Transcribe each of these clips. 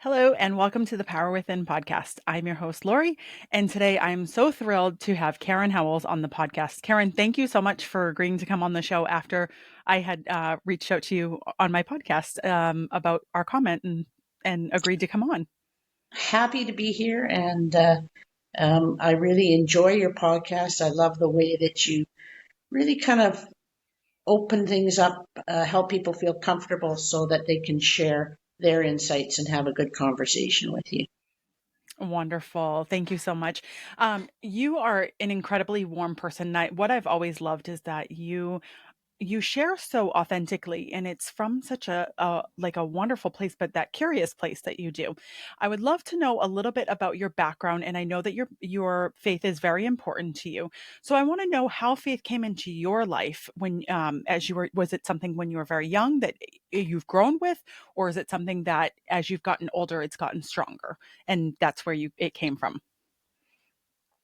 Hello, and welcome to the Power Within podcast. I'm your host, Laurie, and today I'm so thrilled to have Karen Howells on the podcast. Karen, thank you so much for agreeing to come on the show after I had reached out to you on my podcast about our comment and agreed to come on. Happy to be here, and I really enjoy your podcast. I love the way that you really kind of open things up, help people feel comfortable so that they can share their insights and have a good conversation with you. Wonderful. Thank you so much. You are an incredibly warm person. What I've always loved is that you share so authentically, and it's from such a like a wonderful place, but that curious place that you do. I would love to know a little bit about your background, and I know that your faith is very important to you. So I want to know how faith came into your life when as you were was it something when you were very young that you've grown with, or is it something that as you've gotten older it's gotten stronger and that's where you it came from?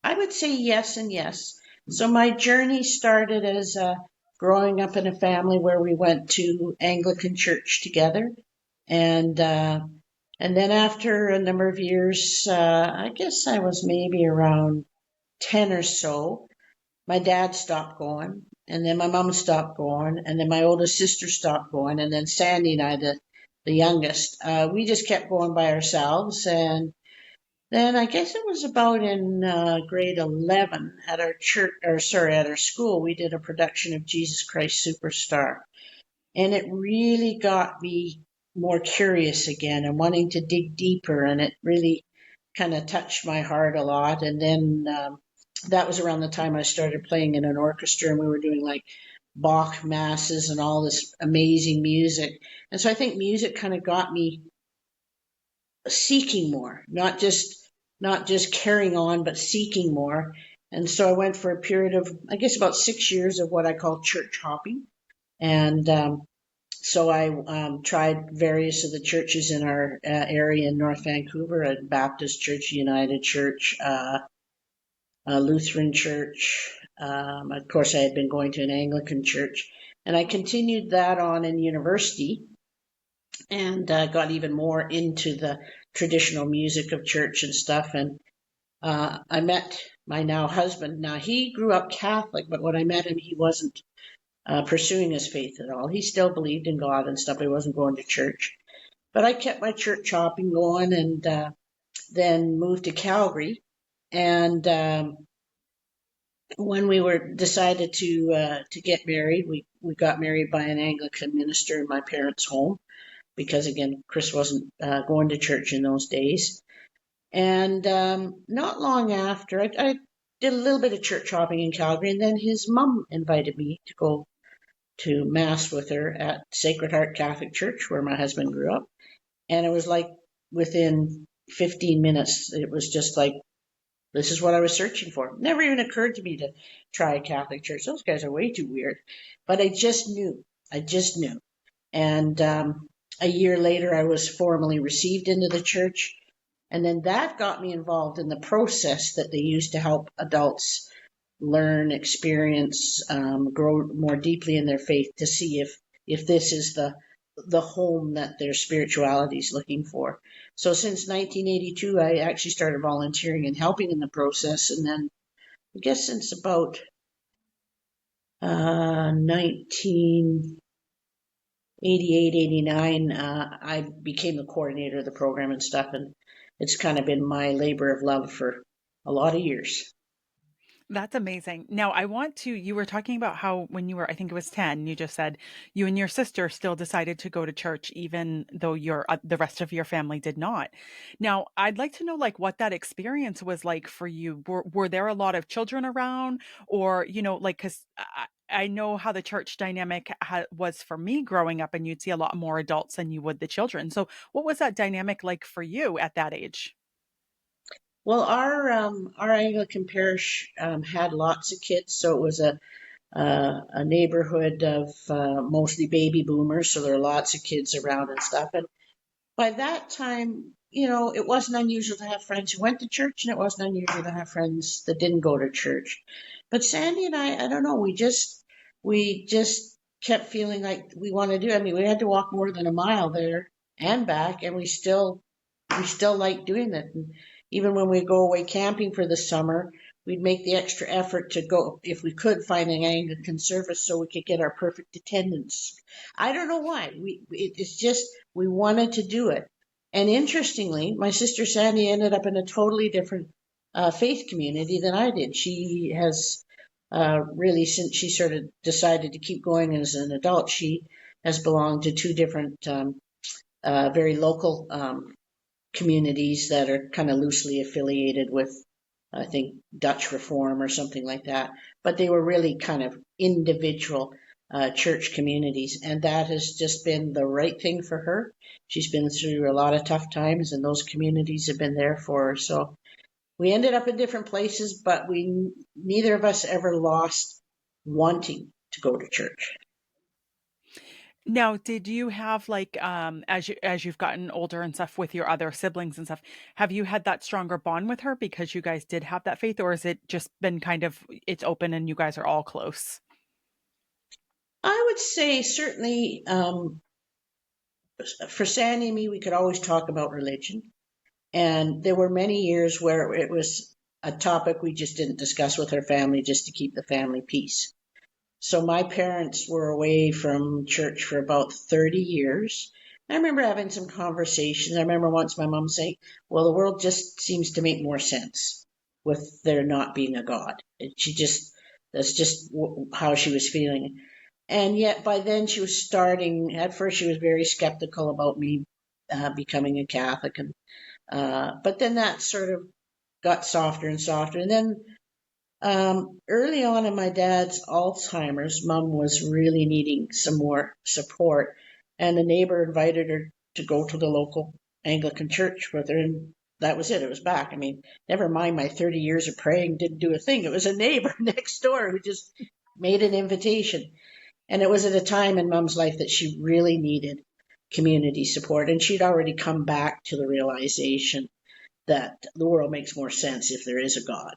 I would say yes and yes. So my journey started as growing up in a family where we went to Anglican church together, and and then after a number of years, I guess I was maybe around 10 or so, my dad stopped going, and then my mom stopped going, and then my oldest sister stopped going, and then Sandy and I, the youngest, we just kept going by ourselves. And then I guess it was about in grade 11 at our church, or sorry, at our school, we did a production of Jesus Christ Superstar. And it really got me more curious again and wanting to dig deeper. And it really kind of touched my heart a lot. And then that was around the time I started playing in an orchestra, and we were doing like Bach masses and all this amazing music. And so I think music kind of got me seeking more, not just carrying on, but seeking more. And so I went for a period of, I guess, about 6 years of what I call church hopping. And so I tried various of the churches in our area in North Vancouver, a Baptist Church, United Church, a Lutheran church. Of course, I had been going to an Anglican church, and I continued that on in university and got even more into the traditional music of church and stuff. And I met my now husband. Now, he grew up Catholic, but when I met him, he wasn't pursuing his faith at all. He still believed in God and stuff, but he wasn't going to church. But I kept my church hopping going, and then moved to Calgary. And when we were decided to get married, we got married by an Anglican minister in my parents' home because again, Chris wasn't going to church in those days. And not long after, I did a little bit of church hopping in Calgary, and then his mom invited me to go to mass with her at Sacred Heart Catholic Church, where my husband grew up. And it was like within 15 minutes, it was just like this is what I was searching for. It never even occurred to me to try a Catholic church. Those guys are way too weird. But I just knew. I just knew. And a year later, I was formally received into the church. And then that got me involved in the process that they use to help adults learn, experience, grow more deeply in their faith to see if this is the home that their spirituality is looking for. So since 1982, I actually started volunteering and helping in the process. And then I guess since about 1988, 89, I became the coordinator of the program and stuff. And it's kind of been my labor of love for a lot of years. That's amazing. Now, you were talking about how when you were, I think it was 10, you just said you and your sister still decided to go to church, even though the rest of your family did not. Now, I'd like to know like what that experience was like for you. Were there a lot of children around or, like, cause I know how the church dynamic was for me growing up and you'd see a lot more adults than you would the children. So what was that dynamic like for you at that age? Well, our Anglican parish had lots of kids, so it was a neighborhood of mostly baby boomers, so there were lots of kids around and stuff. And by that time, it wasn't unusual to have friends who went to church, and it wasn't unusual to have friends that didn't go to church. But Sandy and I don't know, we just kept feeling like we wanted to do. I mean, we had to walk more than a mile there and back, and we still we still like doing it. And even when we go away camping for the summer, we'd make the extra effort to go, if we could, find an Anglican service so we could get our perfect attendance. I don't know why. It's just we wanted to do it. And interestingly, my sister Sandy ended up in a totally different faith community than I did. She has really, since she sort of decided to keep going as an adult, she has belonged to two different very local communities that are kind of loosely affiliated with, I think, Dutch Reform or something like that. But they were really kind of individual church communities, and that has just been the right thing for her. She's been through a lot of tough times, and those communities have been there for her. So we ended up in different places, but we neither of us ever lost wanting to go to church. Now, did you have like as you've gotten older and stuff with your other siblings and stuff, have you had that stronger bond with her because you guys did have that faith, or has it just been kind of it's open and you guys are all close? I would say certainly for Sandy and me, we could always talk about religion. And there were many years where it was a topic we just didn't discuss with her family just to keep the family peace. So my parents were away from church for about 30 years. I remember having some conversations. I remember once my mom saying, well, the world just seems to make more sense with there not being a God. She just, that's just how she was feeling. And yet by then she was starting, at first she was very skeptical about me becoming a Catholic. And but then that sort of got softer and softer. And then early on in my dad's Alzheimer's, mom was really needing some more support. And a neighbor invited her to go to the local Anglican church with her. And that was it. It was back. I mean, never mind my 30 years of praying didn't do a thing. It was a neighbor next door who just made an invitation. And it was at a time in mom's life that she really needed community support. And she'd already come back to the realization that the world makes more sense if there is a God.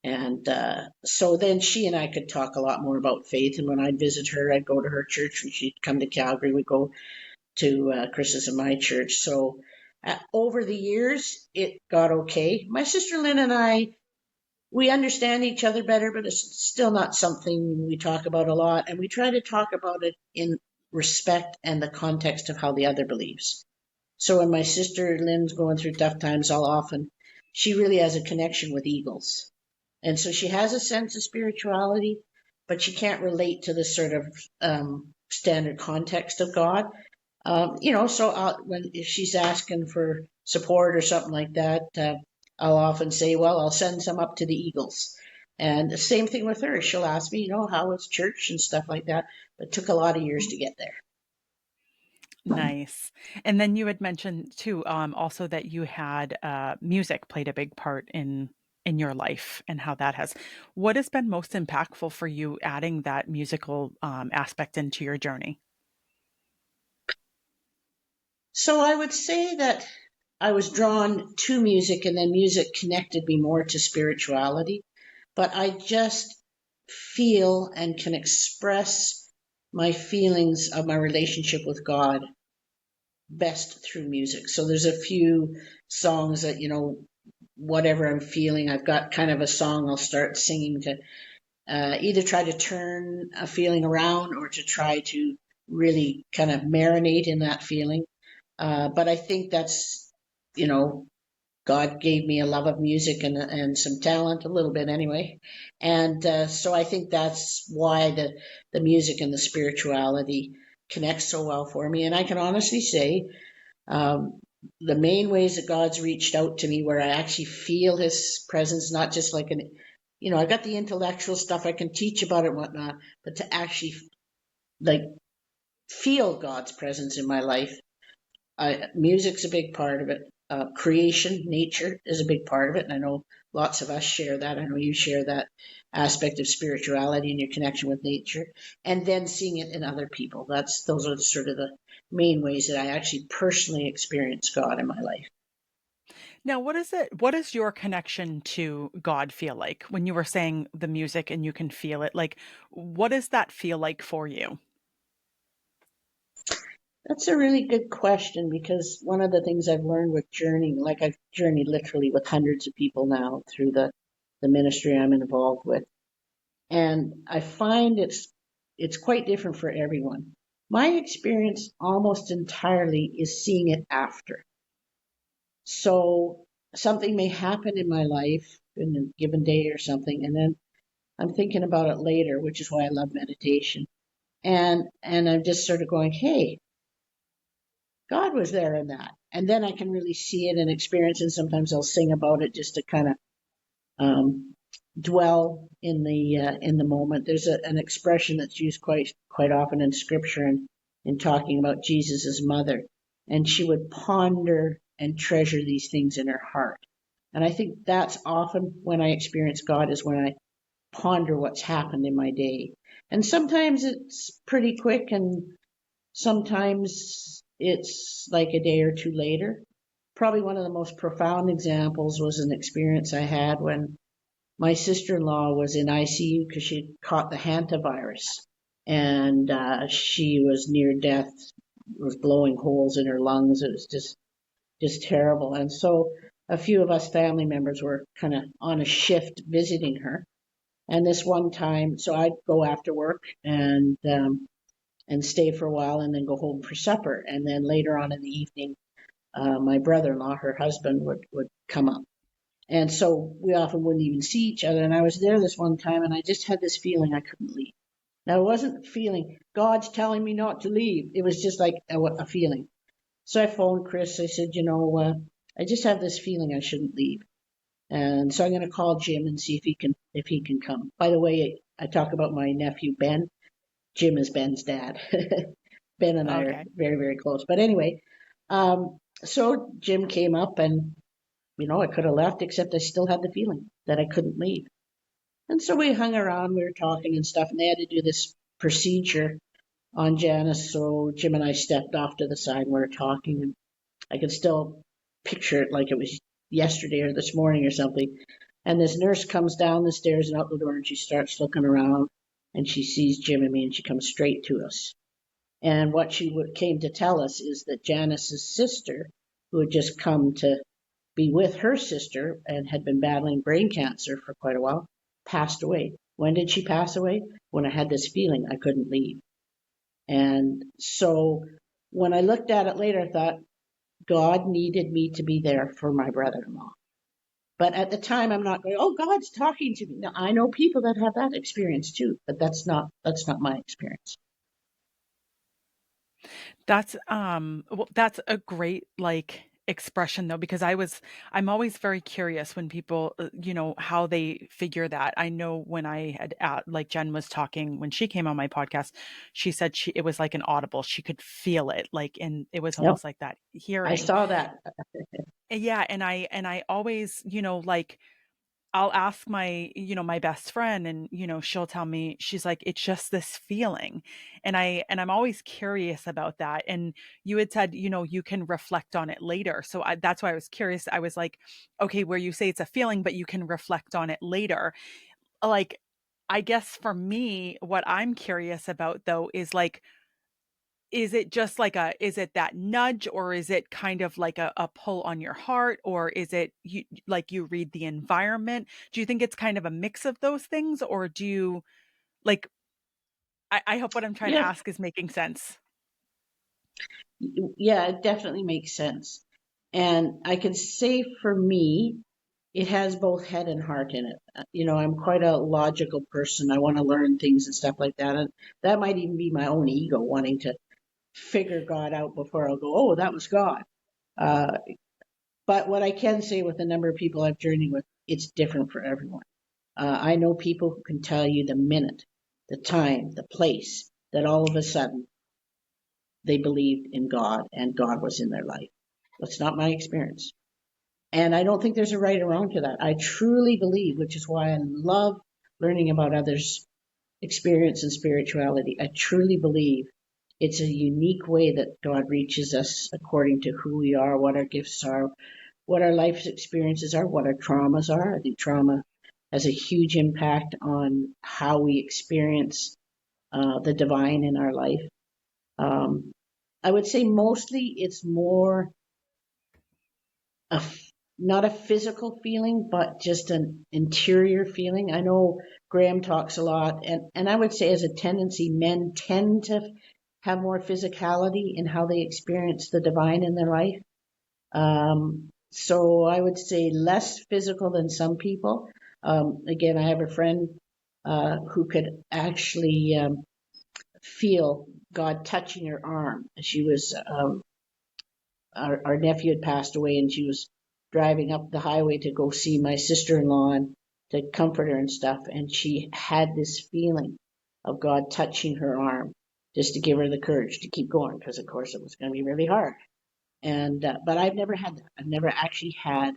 And so then she and I could talk a lot more about faith. And when I'd visit her, I'd go to her church. When she'd come to Calgary, we'd go to Chris's and my church. So over the years, it got okay. My sister Lynn and I, we understand each other better, but it's still not something we talk about a lot. And we try to talk about it in respect and the context of how the other believes. So when my sister Lynn's going through tough times, I'll often, she really has a connection with eagles. And so she has a sense of spirituality, but she can't relate to the sort of standard context of God. So when if she's asking for support or something like that, I'll often say, "Well, I'll send some up to the Eagles." And the same thing with her. She'll ask me, how is church and stuff like that. But it took a lot of years to get there. Nice. And then you had mentioned too, also that you had music played a big part in your life and how that has. What has been most impactful for you adding that musical aspect into your journey? So I would say that I was drawn to music, and then music connected me more to spirituality. But I just feel and can express my feelings of my relationship with God best through music. So there's a few songs that, whatever I'm feeling, I've got kind of a song I'll start singing to either try to turn a feeling around or to try to really kind of marinate in that feeling. But I think that's, you know, God gave me a love of music and some talent, a little bit anyway. And so I think that's why the music and the spirituality connects so well for me. And I can honestly say um, the main ways that God's reached out to me where I actually feel his presence, not just like I got the intellectual stuff I can teach about it and whatnot, but to actually like feel God's presence in my life. Music's a big part of it. Creation, nature is a big part of it. And I know lots of us share that. I know you share that aspect of spirituality and your connection with nature. And then seeing it in other people. Those are sort of the main ways that I actually personally experience God in my life. Now, what does your connection to God feel like when you were saying the music and you can feel it? Like, what does that feel like for you? That's a really good question because one of the things I've learned with journeying, like I've journeyed literally with hundreds of people now through the ministry I'm involved with. And I find it's quite different for everyone. My experience almost entirely is seeing it after. So something may happen in my life in a given day or something, and then I'm thinking about it later, which is why I love meditation. And I'm just sort of going, hey, God was there in that. And then I can really see it and experience it. And sometimes I'll sing about it just to kind of um, dwell in the moment. There's an expression that's used quite often in Scripture and in talking about Jesus's mother, and she would ponder and treasure these things in her heart. And I think that's often when I experience God is when I ponder what's happened in my day. And sometimes it's pretty quick, and sometimes it's like a day or two later. Probably one of the most profound examples was an experience I had when my sister-in-law was in ICU because she caught the hantavirus, and she was near death, was blowing holes in her lungs. It was just terrible. And so a few of us family members were kind of on a shift visiting her. And this one time, so I'd go after work and stay for a while, and then go home for supper. And then later on in the evening, my brother-in-law, her husband, would come up. And so we often wouldn't even see each other. And I was there this one time, and I just had this feeling I couldn't leave. Now, it wasn't feeling God's telling me not to leave. It was just like a feeling. So I phoned Chris. I said, I just have this feeling I shouldn't leave. And so I'm going to call Jim and see if he can come. By the way, I talk about my nephew Ben. Jim is Ben's dad. Ben and I are Okay. very, very close. But anyway, so Jim came up, and I could have left, except I still had the feeling that I couldn't leave. And so we hung around, we were talking and stuff, and they had to do this procedure on Janice. So Jim and I stepped off to the side and we were talking, and I could still picture it like it was yesterday or this morning or something. And this nurse comes down the stairs and out the door, and she starts looking around, and she sees Jim and me, and she comes straight to us. And what she came to tell us is that Janice's sister, who had just come to be with her sister and had been battling brain cancer for quite a while, passed away. When did she pass away? When I had this feeling I couldn't leave. And so when I looked at it later, I thought God needed me to be there for my brother-in-law. But at the time, I'm not going, oh, God's talking to me. Now, I know people that have that experience too, but that's not my experience. That's a great, like, expression though, because I'm always very curious when people, how they figure that. I know when I had, like Jen was talking when she came on my podcast, she said it was like an audible. She could feel it, like, and it was Yep, almost like that I hearing. saw that. Yeah, and I always, like, I'll ask my best friend, and she'll tell me, she's like, it's just this feeling. And I'm always curious about that. And you had said, you can reflect on it later. So that's why I was curious. I was like, okay, where you say it's a feeling, but you can reflect on it later. Like, I guess for me, what I'm curious about though is like, is it just like is it that nudge, or is it kind of like a pull on your heart, or is it like you read the environment? Do you think it's kind of a mix of those things, or do you like, I hope what I'm trying to Yeah, ask is making sense. yeah, it definitely makes sense. And I can say for me, it has both head and heart in it. I'm quite a logical person. I want to learn things and stuff like that. And that might even be my own ego wanting to figure God out before I'll go, oh, that was God. Uh, but what I can say with the number of people I've journeyed with, it's different for everyone. I know people who can tell you the minute, the time, the place that all of a sudden they believed in God and God was in their life. That's not my experience. And I don't think there's a right or wrong to that. I truly believe, which is why I love learning about others' experience and spirituality. I truly believe it's a unique way that God reaches us according to who we are, what our gifts are, what our life experiences are, what our traumas are. I think trauma has a huge impact on how we experience the divine in our life. Um, I would say mostly it's more a not a physical feeling, but just an interior feeling. I know Graham talks a lot, and I would say as a tendency, men tend to have more physicality in how they experience the divine in their life. So I would say less physical than some people. Again, I have a friend who could actually feel God touching her arm. She was our nephew had passed away, and she was driving up the highway to go see my sister-in-law and to comfort her and stuff. And she had this feeling of God touching her arm just to give her the courage to keep going, because of course it was going to be really hard. And but I've never had that. I've never actually had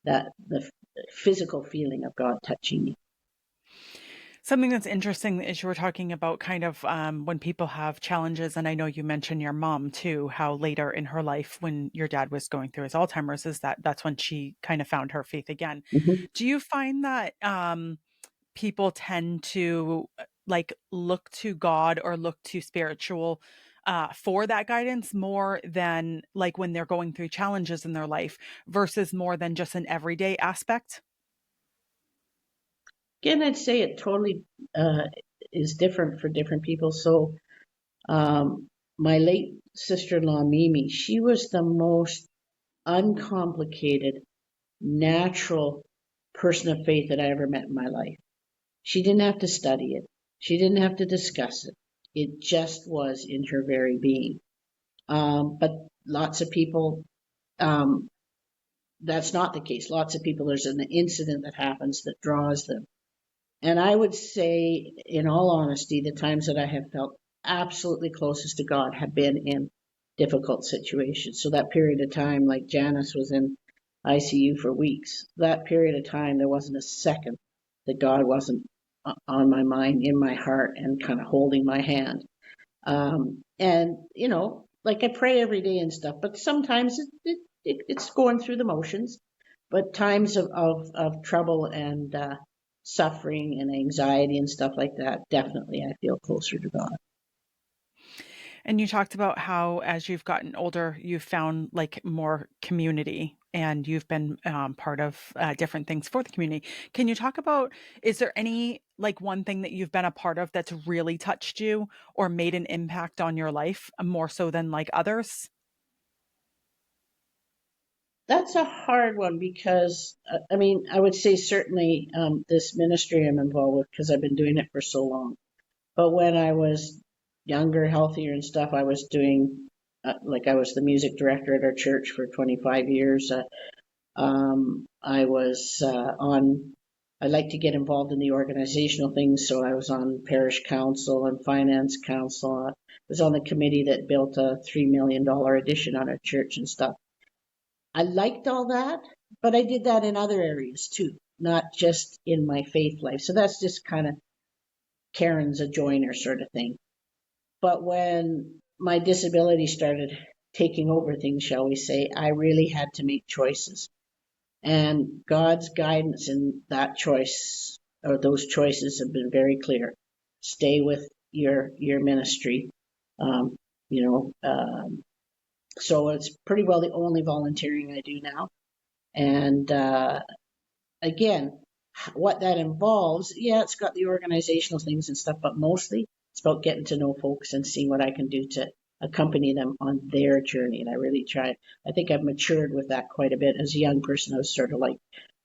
that the physical feeling of God touching me. Something that's interesting is you were talking about kind of when people have challenges, and I know you mentioned your mom too, how later in her life, when your dad was going through his Alzheimer's, is that's when she kind of found her faith again. Mm-hmm. Do you find that people tend to like look to God or look to spiritual for that guidance more than like when they're going through challenges in their life versus more than just an everyday aspect? Again, I'd say it totally uh, is different for different people. So um, my late sister-in-law Mimi, she was the most uncomplicated, natural person of faith that I ever met in my life. She didn't have to study it. She didn't have to discuss it. It just was in her very being. But lots of people, um, that's not the case. Lots of people, there's an incident that happens that draws them. And I would say, in all honesty, the times that I have felt absolutely closest to God have been in difficult situations. So that period of time, like Janice was in ICU for weeks, that period of time, there wasn't a second that God wasn't on my mind, in my heart, and kind of holding my hand. And, you know, like I pray every day and stuff, but sometimes it's going through the motions. But times of trouble and suffering and anxiety and stuff like that, definitely I feel closer to God. And you talked about how, as you've gotten older, you've found like more community and you've been part of different things for the community. Can you talk about, is there any like one thing that you've been a part of that's really touched you or made an impact on your life more so than like others? That's a hard one because, I mean, I would say certainly this ministry I'm involved with because I've been doing it for so long. But when I was younger, healthier and stuff, I was doing, like I was the music director at our church for 25 years. I was I like to get involved in the organizational things, so I was on parish council and finance council. I was on the committee that built a $3 million addition on our church and stuff. I liked all that, but I did that in other areas too, not just in my faith life. So that's just kind of Karen's a joiner sort of thing. But when my disability started taking over things, shall we say, I really had to make choices. And God's guidance in that choice, or those choices, have been very clear. Stay with your ministry. Um, you know, so it's pretty well the only volunteering I do now. And again, what that involves, yeah, it's got the organizational things and stuff, but mostly it's about getting to know folks and seeing what I can do to accompany them on their journey. And I really try. I think I've matured with that quite a bit. As a young person, I was sort of like,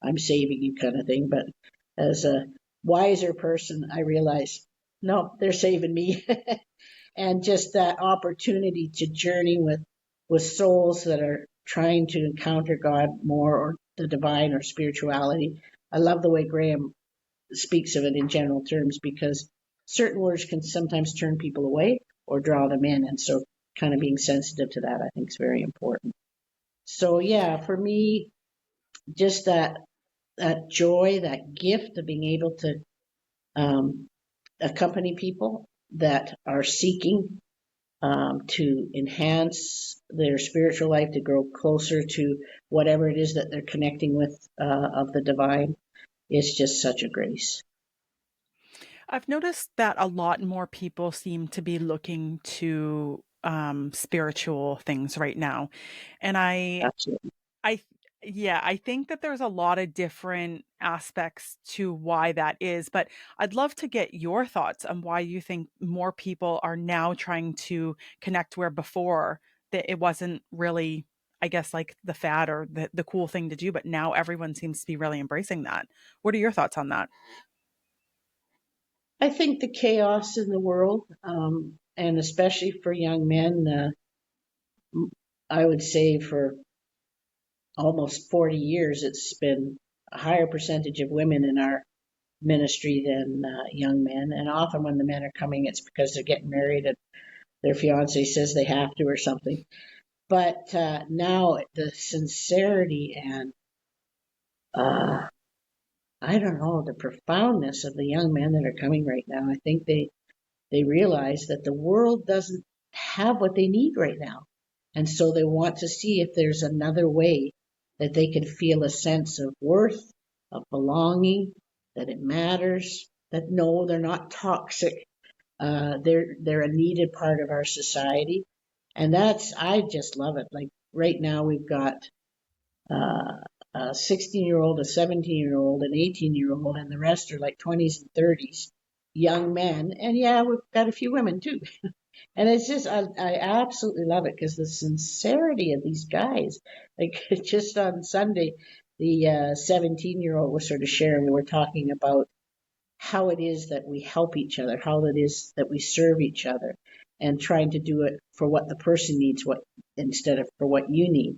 I'm saving you kind of thing. But as a wiser person, I realize, no, they're saving me. And just that opportunity to journey with souls that are trying to encounter God more, or the divine or spirituality. I love the way Graham speaks of it in general terms, because certain words can sometimes turn people away or draw them in, and so kind of being sensitive to that I think is very important. So yeah, for me, just that joy, that gift of being able to um, accompany people that are seeking to enhance their spiritual life, to grow closer to whatever it is that they're connecting with of the divine, is just such a grace. I've noticed that a lot more people seem to be looking to spiritual things right now. And Absolutely. I yeah, I think that there's a lot of different aspects to why that is, but I'd love to get your thoughts on why you think more people are now trying to connect where before that it wasn't really, I guess, like the fad or the cool thing to do, but now everyone seems to be really embracing that. What are your thoughts on that? I think the chaos in the world, and especially for young men, I would say for almost 40 years, it's been a higher percentage of women in our ministry than young men. And often when the men are coming, it's because they're getting married and their fiance says they have to or something. But now the sincerity and uh, I don't know, the profoundness of the young men that are coming right now, I think they realize that the world doesn't have what they need right now. And so they want to see if there's another way that they can feel a sense of worth, of belonging, that it matters, that no, they're not toxic. They're a needed part of our society. And I just love it. Like right now we've got a 16-year-old, a 17-year-old, an 18-year-old, and the rest are like 20s and 30s, young men. And yeah, we've got a few women too. And it's just, I absolutely love it because the sincerity of these guys, like just on Sunday, the 17-year-old was sort of sharing, we were talking about how it is that we help each other, how it is that we serve each other, and trying to do it for what the person needs, what instead of for what you need.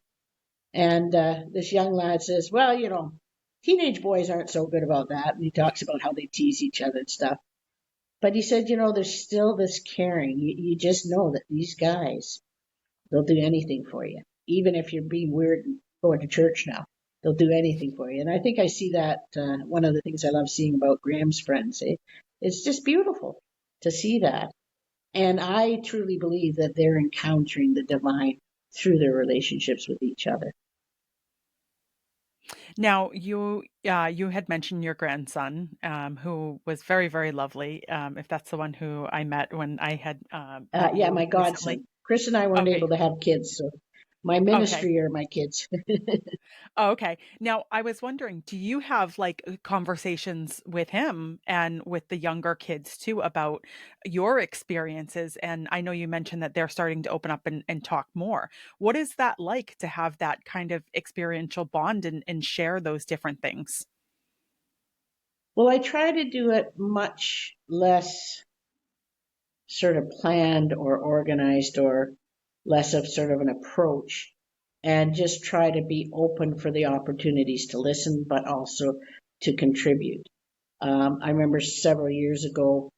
And this young lad says, well, teenage boys aren't so good about that. And he talks about how they tease each other and stuff. But he said, there's still this caring. You just know that these guys, they'll do anything for you. Even if you're being weird and going to church now, they'll do anything for you. And I think I see that one of the things I love seeing about Graham's friends. It's just beautiful to see that. And I truly believe that they're encountering the divine through their relationships with each other. Now, you had mentioned your grandson, who was very, very lovely. If that's the one who I met when I had met Yeah, you my recently. godson. Chris and I weren't Okay, able to have kids, so my okay. ministry are my kids. Oh, okay. Now, I was wondering, do you have like conversations with him and with the younger kids too about your experiences? And I know you mentioned that they're starting to open up and talk more. What is that like to have that kind of experiential bond and share those different things? Well, I try to do it much less sort of planned or organized or less of sort of an approach and just try to be open for the opportunities to listen, but also to contribute. I remember several years ago,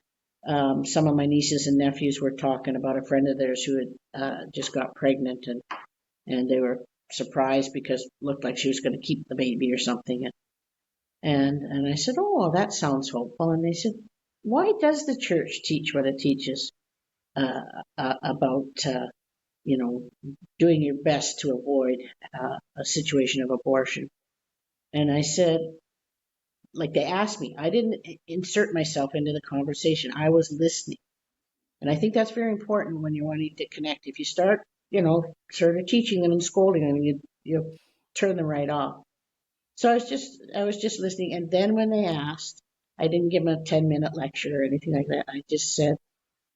some of my nieces and nephews were talking about a friend of theirs who had just got pregnant and they were surprised because it looked like she was going to keep the baby or something. And I said, oh, well, that sounds hopeful. And they said, why does the church teach what it teaches uh, about, you know, doing your best to avoid a situation of abortion? And I said, like they asked me, I didn't insert myself into the conversation. I was listening. And I think that's very important when you're wanting to connect. If you start, sort of teaching them and scolding them, you turn them right off. So I was just listening. And then when they asked, I didn't give them a 10-minute lecture or anything like that. I just said,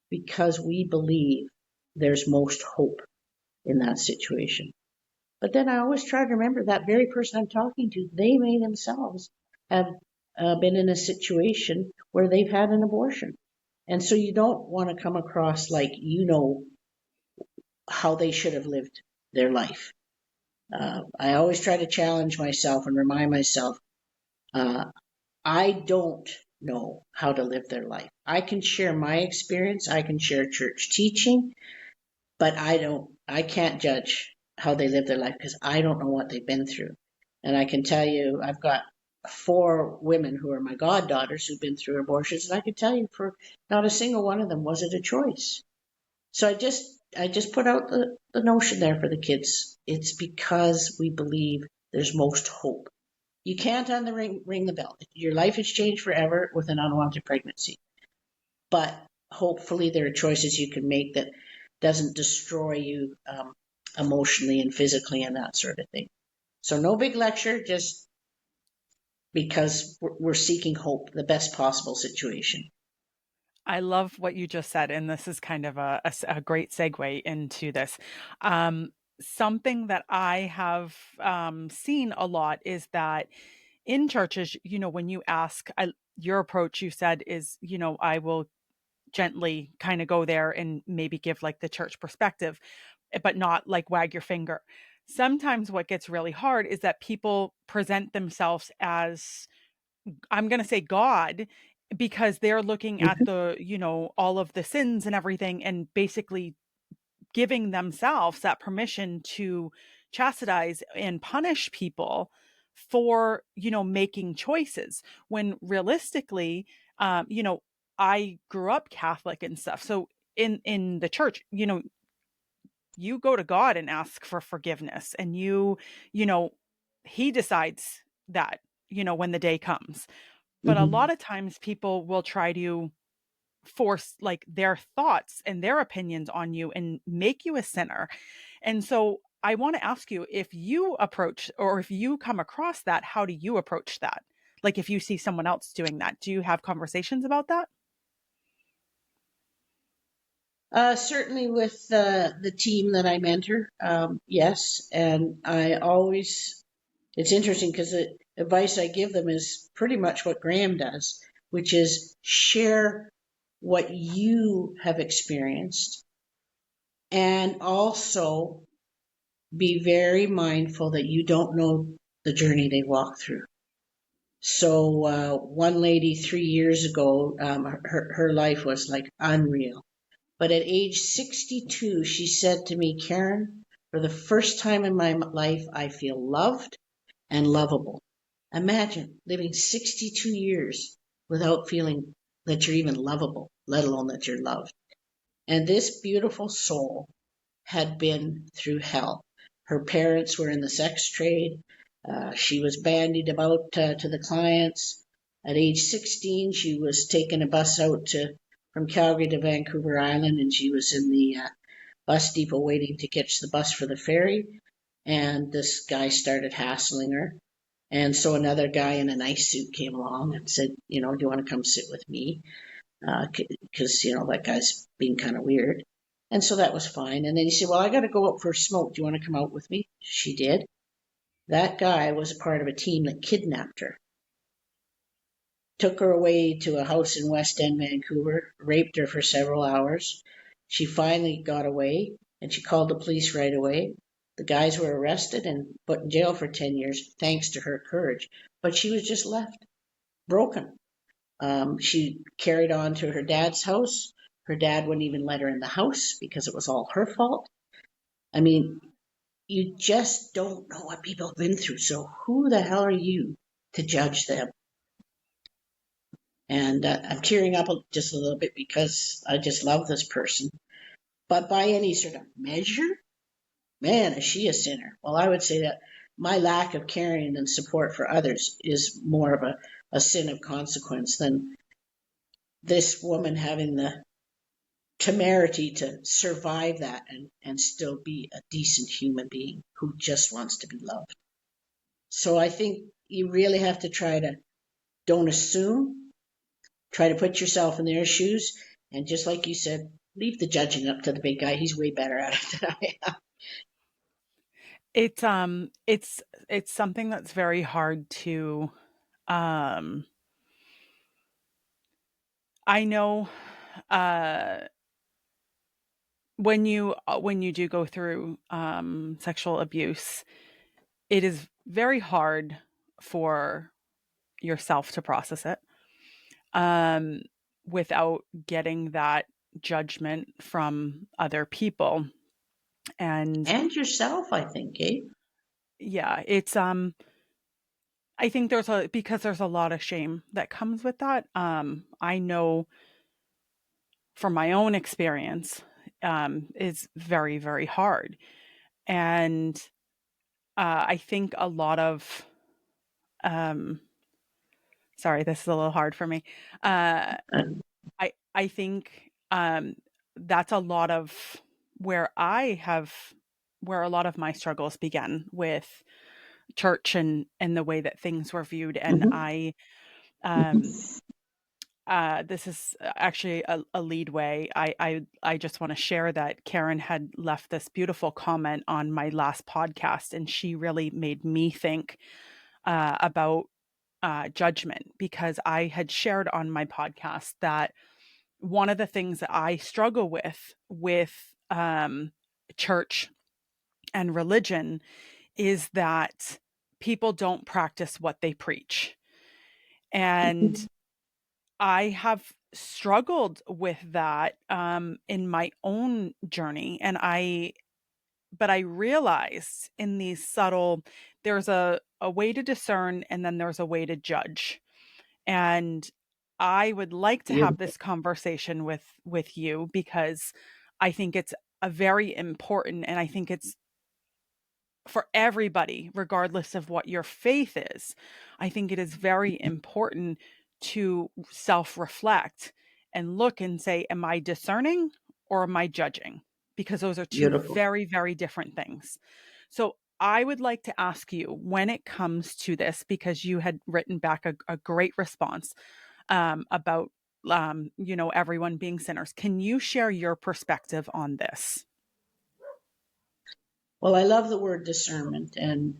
because we believe there's most hope in that situation. But then I always try to remember that very person I'm talking to, they may themselves have been in a situation where they've had an abortion. And so you don't want to come across like you know how they should have lived their life. I always try to challenge myself and remind myself uh, I don't know how to live their life. I can share my experience, I can share church teaching, but I can't judge how they live their life because I don't know what they've been through. And I can tell you, I've got four women who are my goddaughters who've been through abortions, and I can tell you for not a single one of them was it a choice. So I just put out the notion there for the kids. It's because we believe there's most hope. You can't ring the bell. Your life has changed forever with an unwanted pregnancy. But hopefully there are choices you can make that doesn't destroy you emotionally and physically and that sort of thing. So no big lecture, just because we're seeking hope, the best possible situation. I love what you just said, and this is kind of a great segue into this. Um, Something that I have seen a lot is that in churches, when you ask, your approach, you said, is, I will gently kind of go there and maybe give like the church perspective, but not like wag your finger. Sometimes what gets really hard is that people present themselves as, I'm going to say, God, because they're looking at Mhm. all of the sins and everything, and basically giving themselves that permission to chastise and punish people for, making choices, when realistically, um, you know, I grew up Catholic and stuff. So in the church, you go to God and ask for forgiveness, and you know, he decides that, when the day comes. But a Mhm. lot of times people will try to force like their thoughts and their opinions on you and make you a sinner. And so I want to ask you, if you approach, or if you come across that, how do you approach that? Like if you see someone else doing that, do you have conversations about that? Certainly with the team that I mentor, yes. And I always, it's interesting because the advice I give them is pretty much what Graham does, which is share what you have experienced and also be very mindful that you don't know the journey they walk through. So, one lady 3 years ago, her life was like unreal. But at age 62, she said to me, Karen, for the first time in my life, I feel loved and lovable. Imagine living 62 years without feeling that you're even lovable, let alone that you're loved. And this beautiful soul had been through hell. Her parents were in the sex trade. She was bandied about to the clients. At age 16, she was taking a bus out from Calgary to Vancouver Island, and she was in the bus depot waiting to catch the bus for the ferry. And this guy started hassling her. And so another guy in a nice suit came along and said, do you want to come sit with me? Because that guy's being kind of weird. And so that was fine. And then he said, "Well, I got to go out for a smoke. Do you want to come out with me?" She did. That guy was a part of a team that kidnapped her, took her away to a house in West End, Vancouver, raped her for several hours. She finally got away, and she called the police right away. The guys were arrested and put in jail for 10 years, thanks to her courage. But she was just left broken. She carried on to her dad's house. Her dad wouldn't even let her in the house because it was all her fault. I mean, you just don't know what people have been through. So who the hell are you to judge them? And I'm tearing up just a little bit because I just love this person. But by any sort of measure, man, is she a sinner? Well, I would say that my lack of caring and support for others is more of a sin of consequence than this woman having the temerity to survive that and still be a decent human being who just wants to be loved. So I think you really have to try to don't assume, try to put yourself in their shoes, and just like you said, leave the judging up to the big guy. He's way better at it than I am. It's something that's very hard to, um I know, uh when you do go through sexual abuse, it is very hard for yourself to process it, um, without getting that judgment from other people. And And yourself, I think, eh? yeah, I think there's a lot of shame that comes with that. I know from my own experience, is very, very hard. And I think a lot of, um, sorry, this is a little hard for me. Uh, And I think that's a lot of. where where a lot of my struggles began with church and the way that things were viewed. And Hmm. I, um, Hmm. this is actually a lead way. I just want to share that Karen had left this beautiful comment on my last podcast, and she really made me think about judgment, because I had shared on my podcast that one of the things that I struggle with church and religion is that people don't practice what they preach. And I have struggled with that in my own journey. But I realized in these subtle, there's a way to discern and then there's a way to judge. And I would like to have Beautiful. this conversation with you, because I think it's a very important, and I think it's for everybody, regardless of what your faith is. I think it is very important to self reflect and look and say, am I discerning or am I judging? Because those are two Beautiful. very, very different things. So I would like to ask you, when it comes to this, because you had written back a great response about, everyone being sinners. Can you share your perspective on this? Well, I love the word discernment, and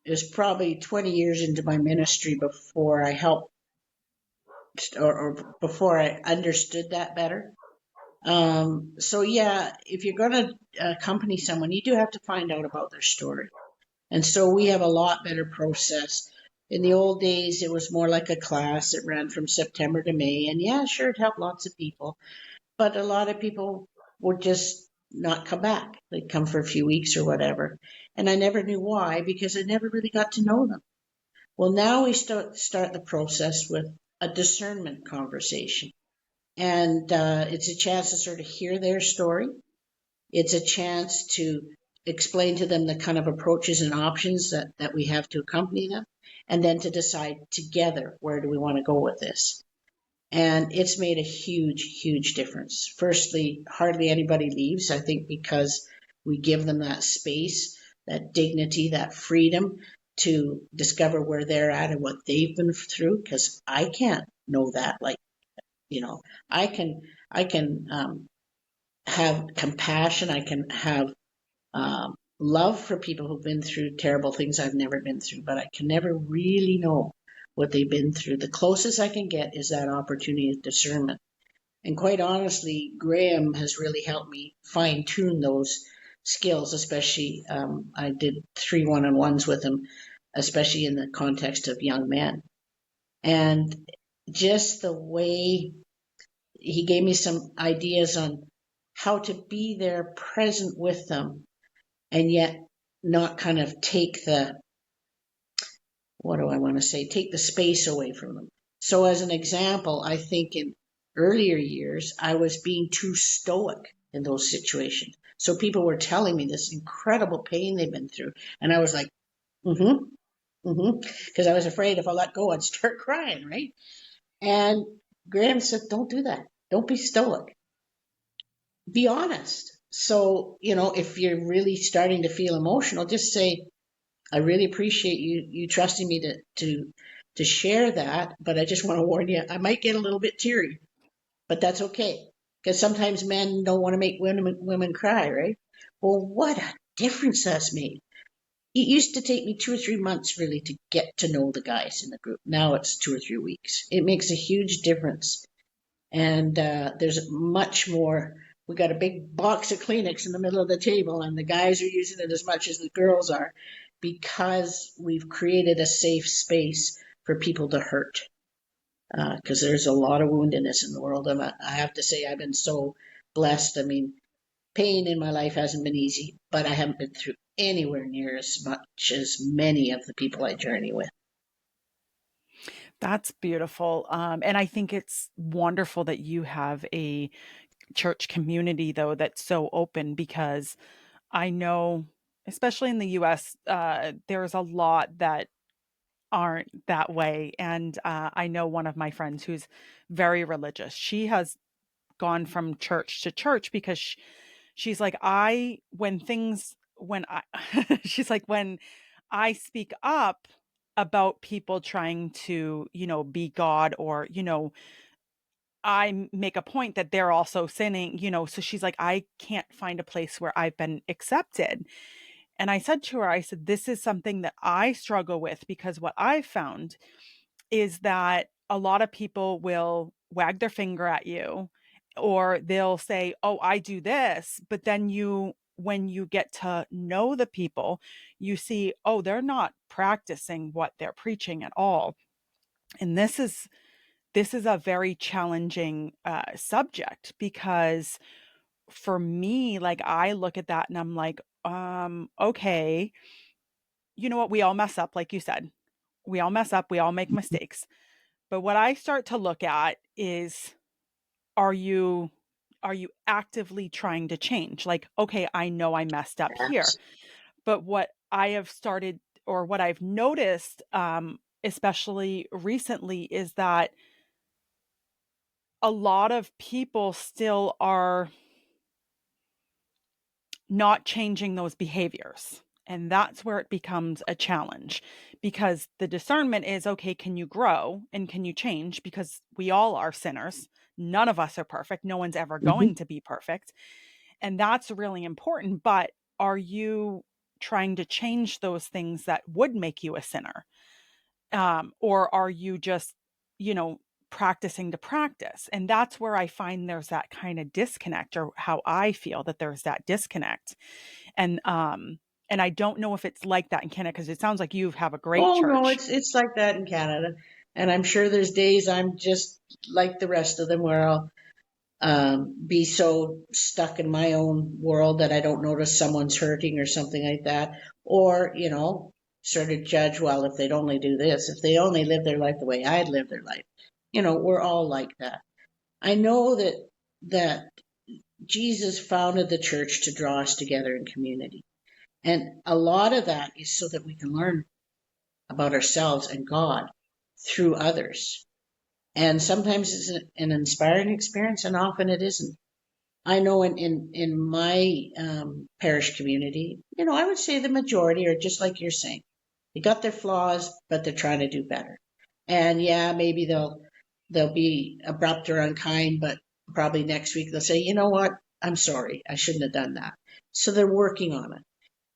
it was probably 20 years into my ministry before I helped, or before I understood that better. So yeah, if you're going to accompany someone, you do have to find out about their story. And so we have a lot better process. In the old days, it was more like a class. It ran from September to May. And yeah, sure, it helped lots of people. But a lot of people would just not come back. They'd come for a few weeks or whatever. And I never knew why, because I never really got to know them. Well, now we start the process with a discernment conversation. And it's a chance to sort of hear their story. It's a chance to explain to them the kind of approaches and options that we have to accompany them, and then to decide together, where do we want to go with this. And it's made a huge, huge difference. Firstly, hardly anybody leaves, I think, because we give them that space, that dignity, that freedom to discover where they're at and what they've been through, because I can't know that. Like, you know, I can, I can have compassion. I can have love for people who've been through terrible things I've never been through, but I can never really know what they've been through. The closest I can get is that opportunity of discernment. And quite honestly, Graham has really helped me fine tune those skills, especially I did 3 one-on-ones with him, especially in the context of young men. And just the way he gave me some ideas on how to be there present with them, and yet not kind of take the, what do I want to say, take the space away from them. So, as an example, I think in earlier years, I was being too stoic in those situations. So, people were telling me this incredible pain they've been through. And I was like, mm hmm, mm hmm. Because I was afraid if I let go, I'd start crying, right? And Graham said, don't do that. Don't be stoic. Be honest. So, if you're really starting to feel emotional, just say, I really appreciate you trusting me to share that, but I just want to warn you, I might get a little bit teary, but that's okay, because sometimes men don't want to make women cry, right? Well, what a difference that's made. It used to take me 2 or 3 months really to get to know the guys in the group. Now it's 2 or 3 weeks. It makes a huge difference, and there's much more. We got a big box of Kleenex in the middle of the table, and the guys are using it as much as the girls are, because we've created a safe space for people to hurt. Because there's a lot of woundedness in the world, and I have to say I've been so blessed. I mean, pain in my life hasn't been easy, but I haven't been through anywhere near as much as many of the people I journey with. That's beautiful. And I think it's wonderful that you have a church community, though, that's so open, because I know, especially in the US, there's a lot that aren't that way. And I know one of my friends who's very religious. She has gone from church to church because She's like, when I, she's like, when I speak up about people trying to, be God, or, make a point that they're also sinning, so she's like, I can't find a place where I've been accepted. And I said to her, I said, this is something that I struggle with, because what I've found is that a lot of people will wag their finger at you, or they'll say, "Oh, I do this." But then when you get to know the people, you see, oh, they're not practicing what they're preaching at all. And this is a very challenging subject, because for me, like, I look at that and I'm like, okay, you know what? We all mess up, like you said. We all mess up, we all make mistakes. But what I start to look at is, are you are you actively trying to change? Like, okay, I know I messed up here, but what I have started, or what I've noticed, especially recently, is that a lot of people still are not changing those behaviors. And that's where it becomes a challenge, because the discernment is, okay, can you grow and can you change? Because we all are sinners. None of us are perfect. No one's ever Mhm. going to be perfect. And that's really important. But are you trying to change those things that would make you a sinner? Or are you just, you know, practicing to practice? And that's where I find there's that kind of disconnect, or how I feel that there's that disconnect. And I don't know if it's like that in Canada, because it sounds like you have a great Oh no, church. it's like that in Canada, and I'm sure there's days I'm just like the rest of them where I'll be so stuck in my own world that I don't notice someone's hurting or something like that, or sort of judge. Well, if they'd only do this, if they only live their life the way I'd live their life, we're all like that. I know that Jesus founded the church to draw us together in community, and a lot of that is so that we can learn about ourselves and God through others. And sometimes it's an inspiring experience, and often it isn't. I know in my parish community, I would say the majority are just like you're saying. They got their flaws, but they're trying to do better. And yeah, maybe they'll be abrupt or unkind, but probably next week they'll say, you know what, I'm sorry, I shouldn't have done that. So they're working on it.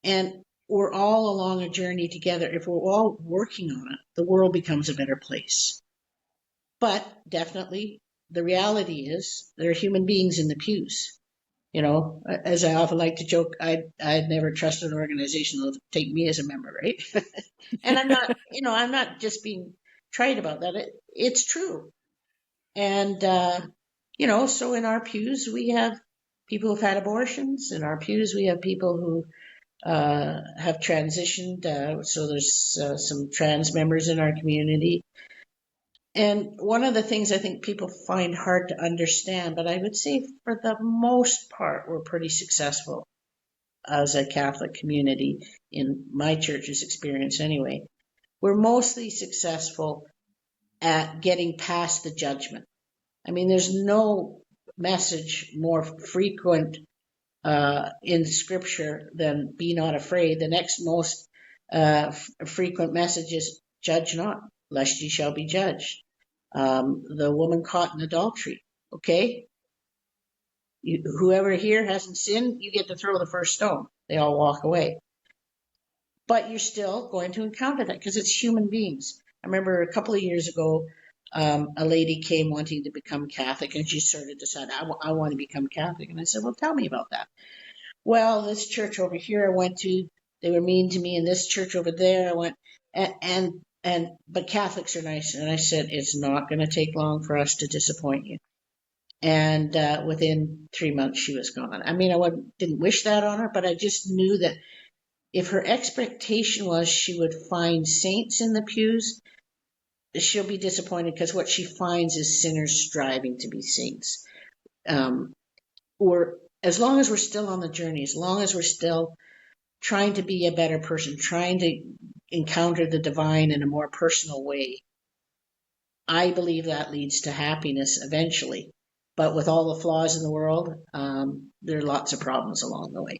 And we're all along a journey together. If we're all working on it, the world becomes a better place. But definitely, the reality is there are human beings in the pews. As I often like to joke, I'd never trust an organization that'll take me as a member, right? And I'm not just being trite about that. It's true. And so in our pews we have people who've had abortions. In our pews we have people who have transitioned. So there's some trans members in our community. And one of the things I think people find hard to understand, but I would say for the most part, we're pretty successful as a Catholic community, in my church's experience anyway. We're mostly successful at getting past the judgment. I mean, there's no message more frequent in Scripture than "Be not afraid." The next most frequent message is "Judge not, lest ye shall be judged." The woman caught in adultery. Okay, whoever here hasn't sinned, you get to throw the first stone. They all walk away. But you're still going to encounter that because it's human beings. I remember a couple of years ago, a lady came wanting to become Catholic, and she sort of decided, I want to become Catholic. And I said, well, tell me about that. Well, this church over here I went to, they were mean to me, and this church over there I went, but Catholics are nice. And I said, it's not going to take long for us to disappoint you. And within 3 months, she was gone. I mean, didn't wish that on her, but I just knew that if her expectation was she would find saints in the pews, she'll be disappointed, because what she finds is sinners striving to be saints. Or as long as we're still on the journey, as long as we're still trying to be a better person, trying to encounter the divine in a more personal way, I believe that leads to happiness eventually. But with all the flaws in the world, there are lots of problems along the way.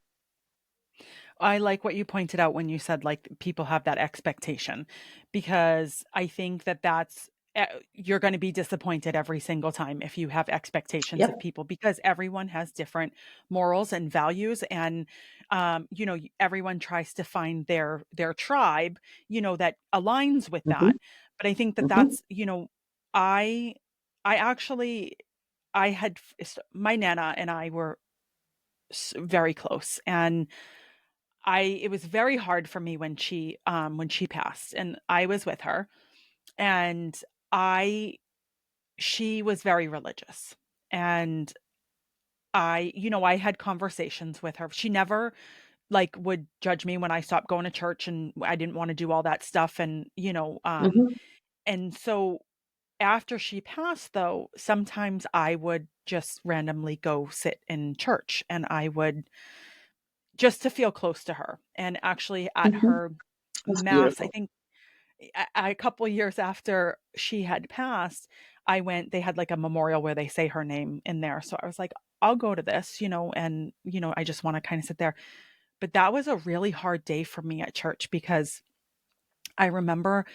I like what you pointed out when you said, like, people have that expectation, because I think that you're gonna be disappointed every single time if you have expectations of Yep. people, because everyone has different morals and values, and, everyone tries to find their tribe, that aligns with Hmm. that. But I think that Hmm. I I actually I had my nana and I were very close, and it was very hard for me when she passed, and I was with her, and I she was very religious, and I had conversations with her. She never, like, would judge me when I stopped going to church and I didn't wanna do all that stuff, Hmm. and so after she passed, though, sometimes I would just randomly go sit in church, and I would, just to feel close to her, and actually at Hmm. her That's mass, I beautiful. think a couple years after she had passed, I went they had, like, a memorial where they say her name in there, so I was like, "I'll go to this," and, I just wanna kinda sit there. But that was a really hard day for me at church, because I remember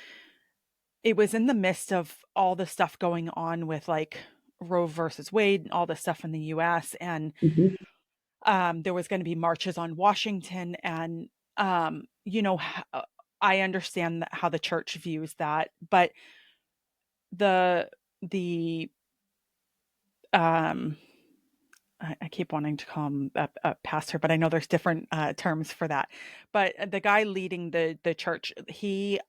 it was in the midst of all the stuff going on with, like, Roe versus Wade and all this stuff in the US, and, Hmm. there was gonna be marches on Washington, and, I understand that how the church views that, but the the, um I keep wanting to call him a pastor, but I know there's different, terms for that. But the guy leading the church, he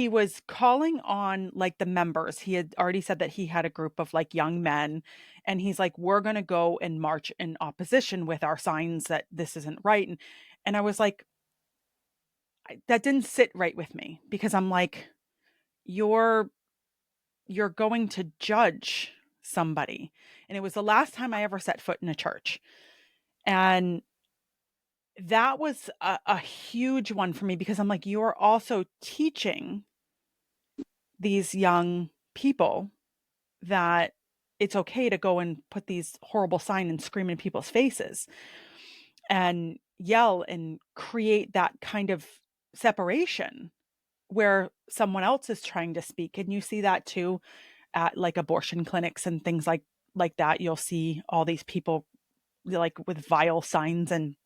was calling on, like, the members. He had already said that he had a group of, like, young men, and he's like, "We're gonna go and march in opposition with our signs that this isn't right," and I was like, that didn't sit right with me, because I'm like, "You're you're going to judge somebody," and it was the last time I ever set foot in a church, and that was a huge one for me, because I'm like, "You're also teaching these young people that it's okay to go and put these horrible sign and scream in people's faces and yell and create that kind of separation where someone else is trying to speak." And you see that too at, like, abortion clinics and things like that. You'll see all these people, like, with vile signs, and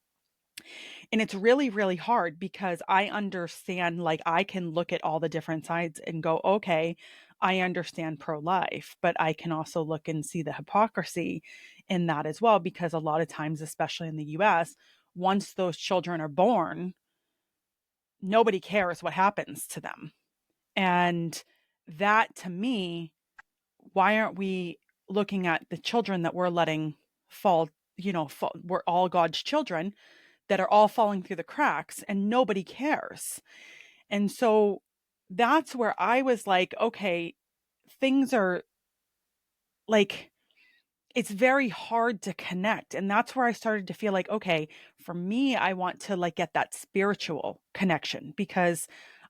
it's really, really hard, because I understand, like, I can look at all the different sides and go, "Okay, I understand pro-life," but I can also look and see the hypocrisy in that as well, because a lot of times, especially in the US, once those children are born, nobody cares what happens to them. And that, to me, why aren't we looking at the children that we're letting fall, we're all God's children that are all falling through the cracks, and nobody cares. And so that's where I was like, okay, things are, like, it's very hard to connect. And that's where I started to feel like, okay, for me, I want to, like, get that spiritual connection, because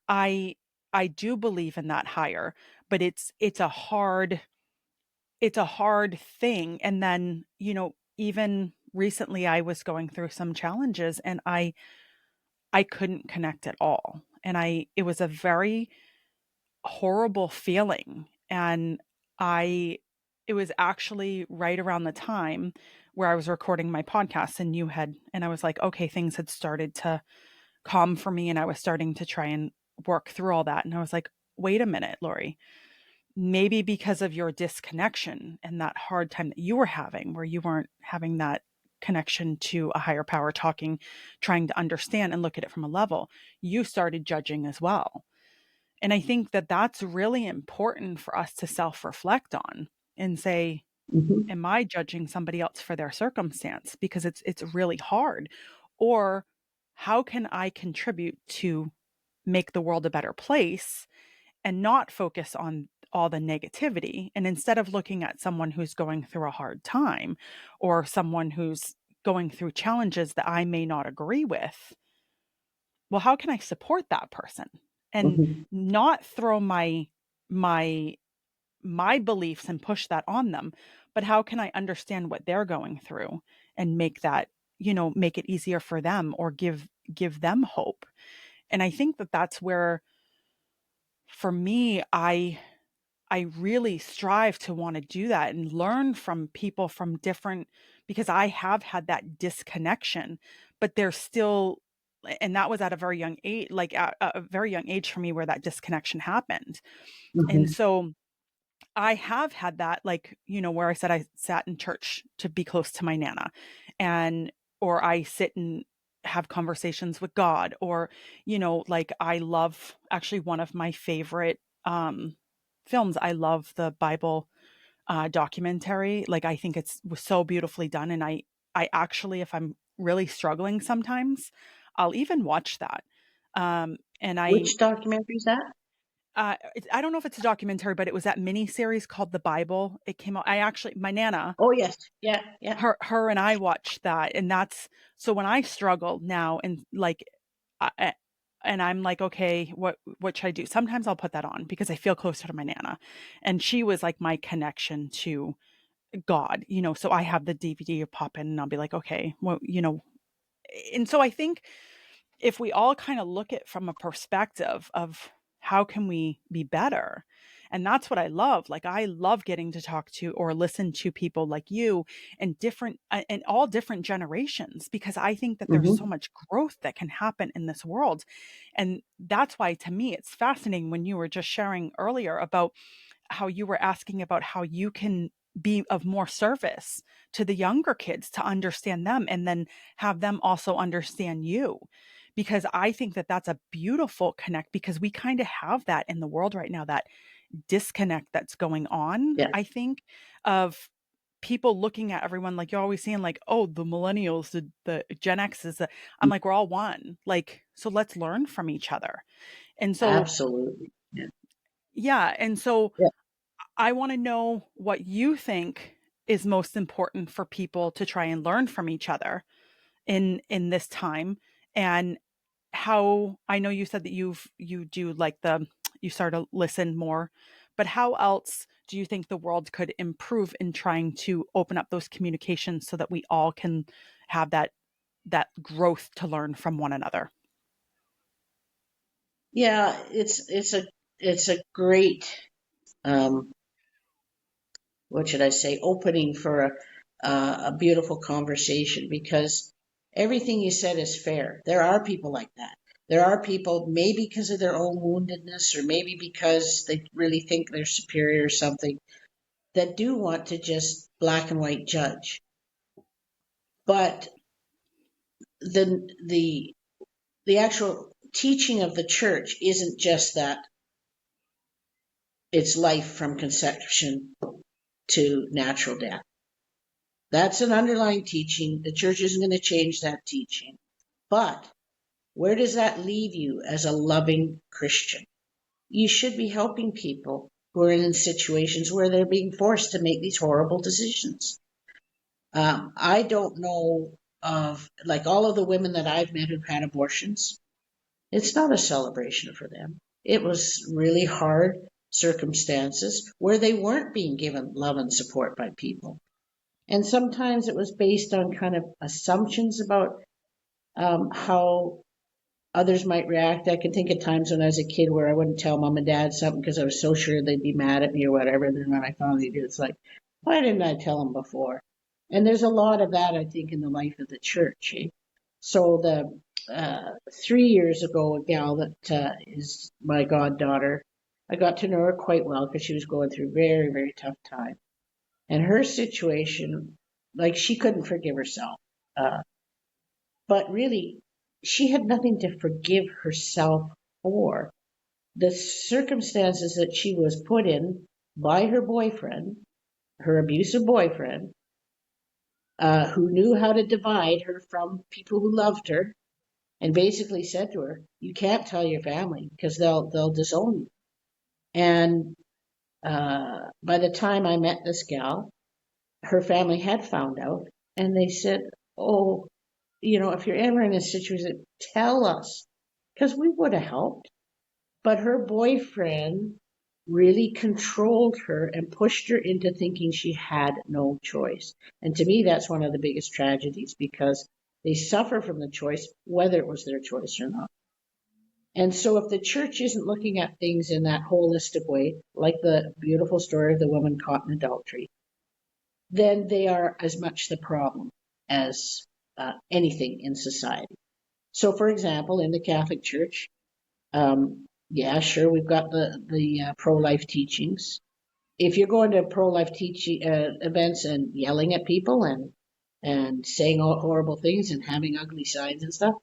I I do believe in that higher, but it's a hard thing. And then, even recently I was going through some challenges, and I couldn't connect at all. And it was a very horrible feeling. And I it was actually right around the time where I was recording my podcast, and I was like, okay, things had started to calm for me, and I was starting to try and work through all that. And I was like, wait a minute, Lori, maybe because of your disconnection and that hard time that you were having, where you weren't having that connection to a higher power, trying to understand and look at it from a level, you started judging as well. And I think that that's really important for us to self-reflect on and say, Hmm. am I judging somebody else for their circumstance? Because it's really hard. Or how can I contribute to make the world a better place and not focus on all the negativity? And instead of looking at someone who's going through a hard time, or someone who's going through challenges that I may not agree with, well, how can I support that person and Hmm. not throw my my beliefs and push that on them, but how can I understand what they're going through and make that, make it easier for them, or give them hope. And I think that that's where, for me, I really strive to want to do that and learn from people from different, because I have had that disconnection, but there's still, and that was at a very young age, like at a very young age for me, where that disconnection happened. And Hmm. so I have had that, like, where I said I sat in church to be close to my nana, and, or I sit and have conversations with God, or, like, I love, actually, one of my favorite films. I love the Bible documentary. Like, I think was so beautifully done. And I actually, if I'm really struggling sometimes, I'll even watch that. And Which documentary is that? I don't know if it's a documentary, but it was that mini series called The Bible. It came out. I actually, my nana, Oh, yes. Yeah, yeah. her and I watched that, and that's, so when I struggle now, and like, and I'm like, okay, what should I do? Sometimes I'll put that on because I feel closer to my nana, and she was like my connection to God. So I have the DVD pop in, and I'll be like, okay, well, and so I think if we all kind of look at from a perspective of how can we be better, and that's what I love. Like, I love getting to talk to or listen to people like you, and different and all different generations, because I think that there's so Hmm. much growth that can happen in this world. And that's why, to me, it's fascinating when you were just sharing earlier about how you were asking about how you can be of more service to the younger kids, to understand them, and then have them also understand you. Because I think that that's a beautiful connect, because we kind of have that in the world right now, that disconnect that's going on, Yeah. I think, of people looking at everyone, like, you're always seeing, like, oh, the millennials, the Gen X's. I'm like, we're all one. Like, so let's learn from each other. And so, Absolutely. Yeah. yeah. And so Yeah. I want to know what you think is most important for people to try and learn from each other in this time. And how, I know you said that you do like you start to listen more, but how else do you think the world could improve in trying to open up those communications so that we all can have that growth to learn from one another? Yeah, it's a great, um, what should I say, opening for a beautiful conversation, because everything you said is fair. There are people like that. There are people, maybe because of their own woundedness, or maybe because they really think they're superior or something, that do want to just black and white judge. But the the actual teaching of the church isn't just that it's life from conception to natural death. That's an underlying teaching. The church isn't going to change that teaching. But where does that leave you as a loving Christian? You should be helping people who are in situations where they're being forced to make these horrible decisions. I don't know of, like, all of the women that I've met who've had abortions. It's not a celebration for them. It was really hard circumstances where they weren't being given love and support by people. And sometimes it was based on kind of assumptions about how others might react. I can think of times when I was a kid where I wouldn't tell mom and dad something because I was so sure they'd be mad at me or whatever. And then when I finally did, it's like, why didn't I tell them before? And there's a lot of that, I think, in the life of the church. Eh? So the 3 years ago, a gal that is my goddaughter, I got to know her quite well because she was going through a very, very tough time. And her situation, like, she couldn't forgive herself. Uh, but really, she had nothing to forgive herself for. The circumstances that she was put in by her boyfriend, her abusive boyfriend, who knew how to divide her from people who loved her, and basically said to her, "You can't tell your family because they'll disown you." And by the time I met this gal, her family had found out, and they said, "Oh, if you're ever in a situation, tell us, because we would have helped." But her boyfriend really controlled her and pushed her into thinking she had no choice. And to me, that's one of the biggest tragedies because they suffer from the choice, whether it was their choice or not. And so, if the church isn't looking at things in that holistic way, like the beautiful story of the woman caught in adultery, then they are as much the problem as anything in society. So, for example, in the Catholic Church, yeah, sure, we've got the pro-life teachings. If you're going to pro-life teaching events and yelling at people and saying all horrible things and having ugly signs and stuff,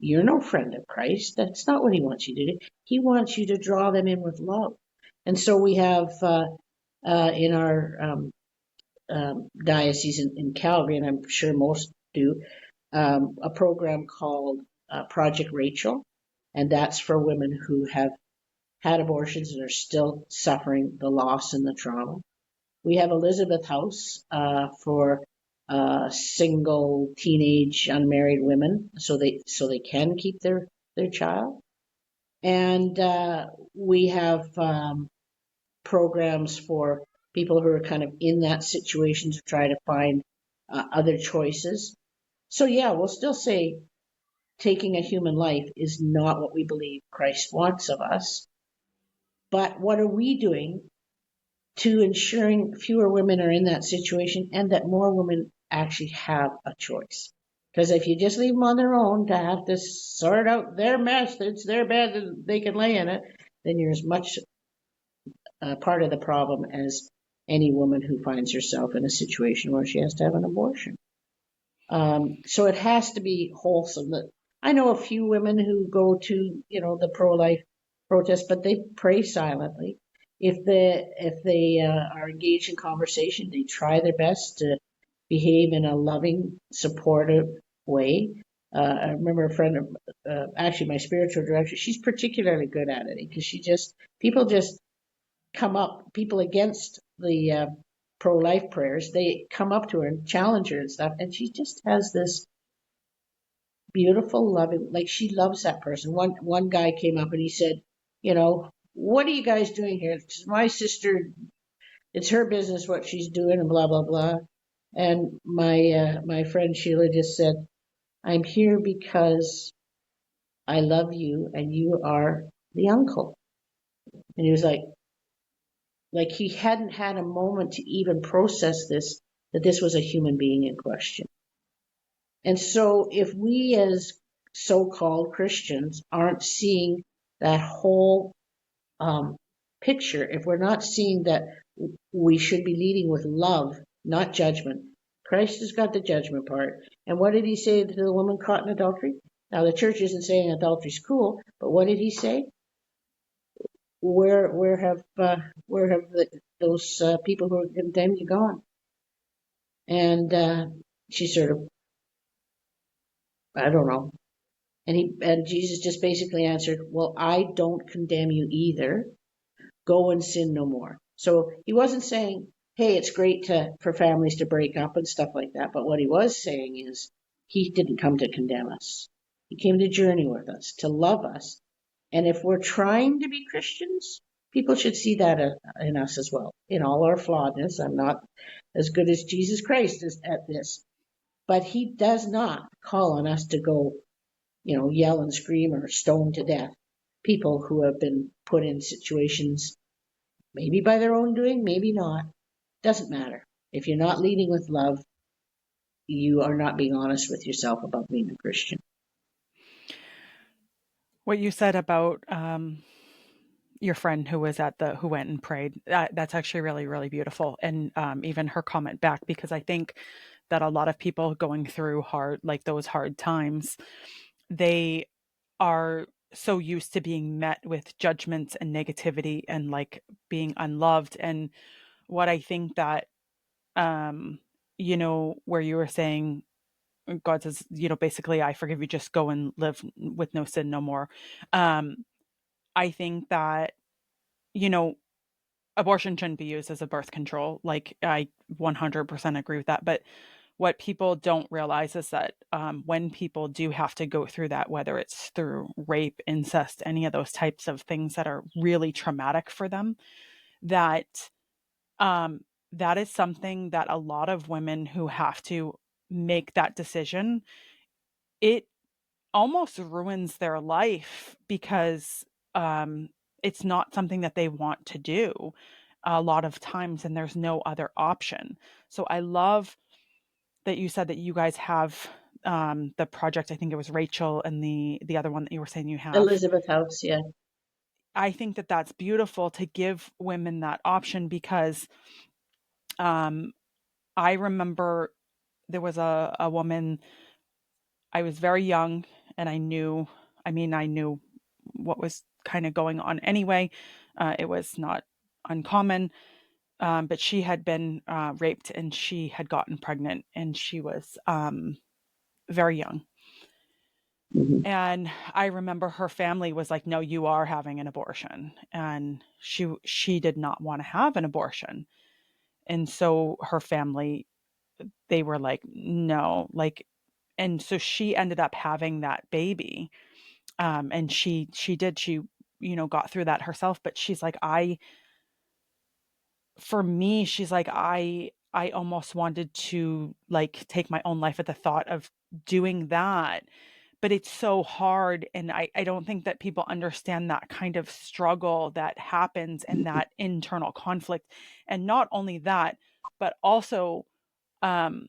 you're no friend of Christ. That's not what he wants you to do. He wants you to draw them in with love. And so we have in our diocese in Calgary, and I'm sure most do, a program called Project Rachel, and that's for women who have had abortions and are still suffering the loss and the trauma. We have Elizabeth House for single teenage unmarried women, so they can keep their child, and we have programs for people who are kind of in that situation to try to find other choices. So yeah, we'll still say taking a human life is not what we believe Christ wants of us. But what are we doing to ensuring fewer women are in that situation and that more women actually have a choice? Because if you just leave them on their own to have to sort out their mess, it's their bed and they can lay in it, then you're as much part of the problem as any woman who finds herself in a situation where she has to have an abortion. So it has to be wholesome. I know a few women who go to, the pro-life protest, but they pray silently. If they are engaged in conversation, they try their best to behave in a loving, supportive way. I remember a friend of, actually my spiritual director, she's particularly good at it because people just come up, people against the pro-life prayers, they come up to her and challenge her and stuff, and she just has this beautiful, loving, like she loves that person. One guy came up and he said, what are you guys doing here? It's my sister. It's her business what she's doing, and blah blah blah. And my friend Sheila just said, I'm here because I love you, and you are the uncle. And he was like he hadn't had a moment to even process this, that this was a human being in question. And so if we as so-called Christians aren't seeing that whole um, picture, if we're not seeing that we should be leading with love, not judgment, Christ has got the judgment part. And what did he say to the woman caught in adultery? Now the church isn't saying adultery's cool, but what did he say? Where have those people who are condemned gone? And she sort of, I don't know. And Jesus just basically answered, well, I don't condemn you either. Go and sin no more. So he wasn't saying, hey, it's great for families to break up and stuff like that. But what he was saying is he didn't come to condemn us. He came to journey with us, to love us. And if we're trying to be Christians, people should see that in us as well. In all our flawedness, I'm not as good as Jesus Christ is at this. But he does not call on us to go, yell and scream or stone to death people who have been put in situations, maybe by their own doing, maybe not. Doesn't matter. If you're not leading with love, you are not being honest with yourself about being a Christian. What you said about your friend who went and prayed, that's actually really, really beautiful. And even her comment back, because I think that a lot of people going through like those hard times, they are so used to being met with judgments and negativity and like being unloved. And what I think that, um, where you were saying, God says, basically, I forgive you, just go and live with no sin no more. Um, I think that, you know, abortion shouldn't be used as a birth control. Like, I 100% agree with that. But what people don't realize is that when people do have to go through that, whether it's through rape, incest, any of those types of things that are really traumatic for them, that um, that is something that a lot of women who have to make that decision, it almost ruins their life because um, it's not something that they want to do a lot of times, and there's no other option. So I love that you said that you guys have the project. I think it was Rachel and the other one that you were saying you have. Elizabeth House, yeah. I think that that's beautiful to give women that option because um, I remember there was a woman. I was very young, and I knew what was kind of going on anyway. It was not uncommon, but she had been raped and she had gotten pregnant, and she was very young. Hmm. And I remember her family was like, "No, you are having an abortion," and she did not want to have an abortion, and so her family, they were like, "No," like, and so she ended up having that baby. And she got through that herself, but she's like, I for me, she's like, I almost wanted to like take my own life at the thought of doing that, but it's so hard, and I don't think that people understand that kind of struggle that happens and that internal conflict. And not only that, but also um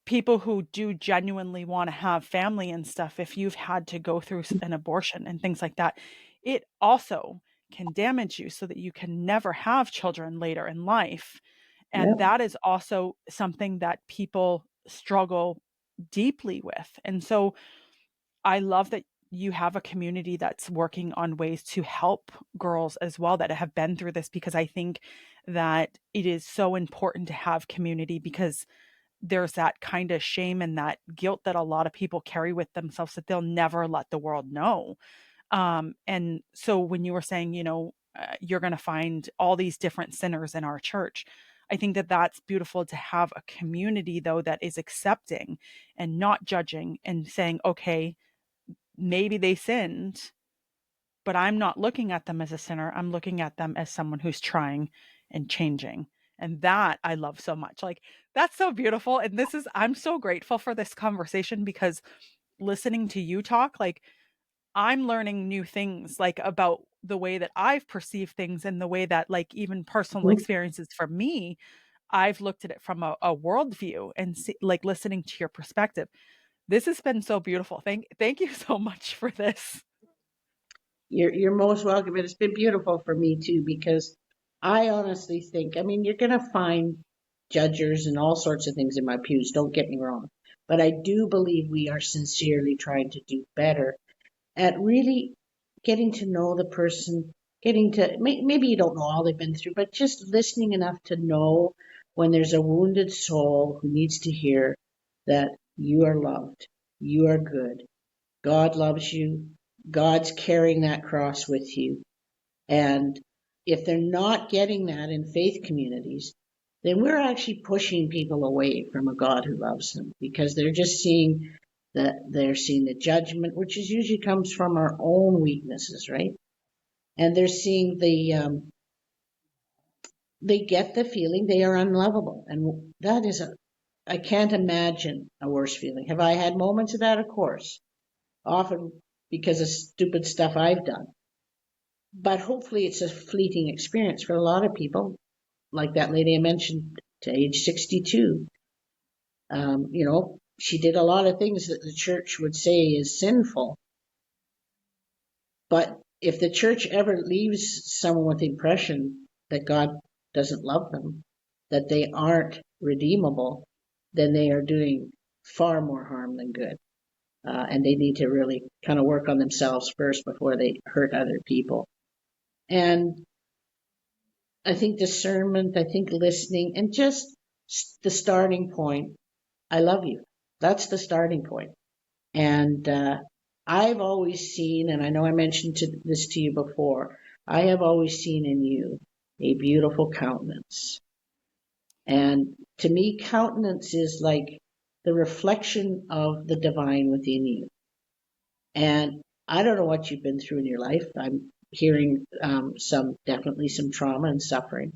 people who do genuinely want to have family and stuff, if you've had to go through an abortion and things like that, it also can damage you so that you can never have children later in life. And Yeah. that is also something that people struggle deeply with. And so I love that you have a community that's working on ways to help girls as well that have been through this, because I think that it is so important to have community, because there's that kind of shame and that guilt that a lot of people carry with themselves that they'll never let the world know. And so when you were saying, you're going to find all these different sinners in our church, I think that that's beautiful to have a community, though, that is accepting and not judging and saying, okay, maybe they sinned, but I'm not looking at them as a sinner. I'm looking at them as someone who's trying and changing. And that I love so much. Like, that's so beautiful. And I'm so grateful for this conversation, because listening to you talk, like, I'm learning new things, like, about the way that I've perceived things, and the way that, like, even personal Mhm. experiences for me, I've looked at it from a worldview and like, listening to your perspective. This has been so beautiful. Thank you so much for this. You're most welcome. And it's been beautiful for me too, because I honestly think, I mean, you're gonna find judgers and all sorts of things in my pews, don't get me wrong. But I do believe we are sincerely trying to do better at really getting to know the person, getting to maybe you don't know all they've been through, but just listening enough to know when there's a wounded soul who needs to hear that you are loved, you are good, God loves you, God's carrying that cross with you. And if they're not getting that in faith communities, then we're actually pushing people away from a God who loves them, because they're just seeing they're seeing the judgment, which is usually comes from our own weaknesses, right? And they're seeing they get the feeling they are unlovable, and that is I can't imagine a worse feeling. Have I had moments of that? Of course, often because of stupid stuff I've done. But hopefully, it's a fleeting experience for a lot of people, like that lady I mentioned to age 62. She did a lot of things that the church would say is sinful. But if the church ever leaves someone with the impression that God doesn't love them, that they aren't redeemable, then they are doing far more harm than good. And they need to really kind of work on themselves first before they hurt other people. And I think discernment, I think listening, and just the starting point. I love you. That's the starting point. And I've always seen, and I know I mentioned this to you before, I have always seen in you a beautiful countenance. And to me, countenance is like the reflection of the divine within you. And I don't know what you've been through in your life. I'm hearing definitely some trauma and suffering,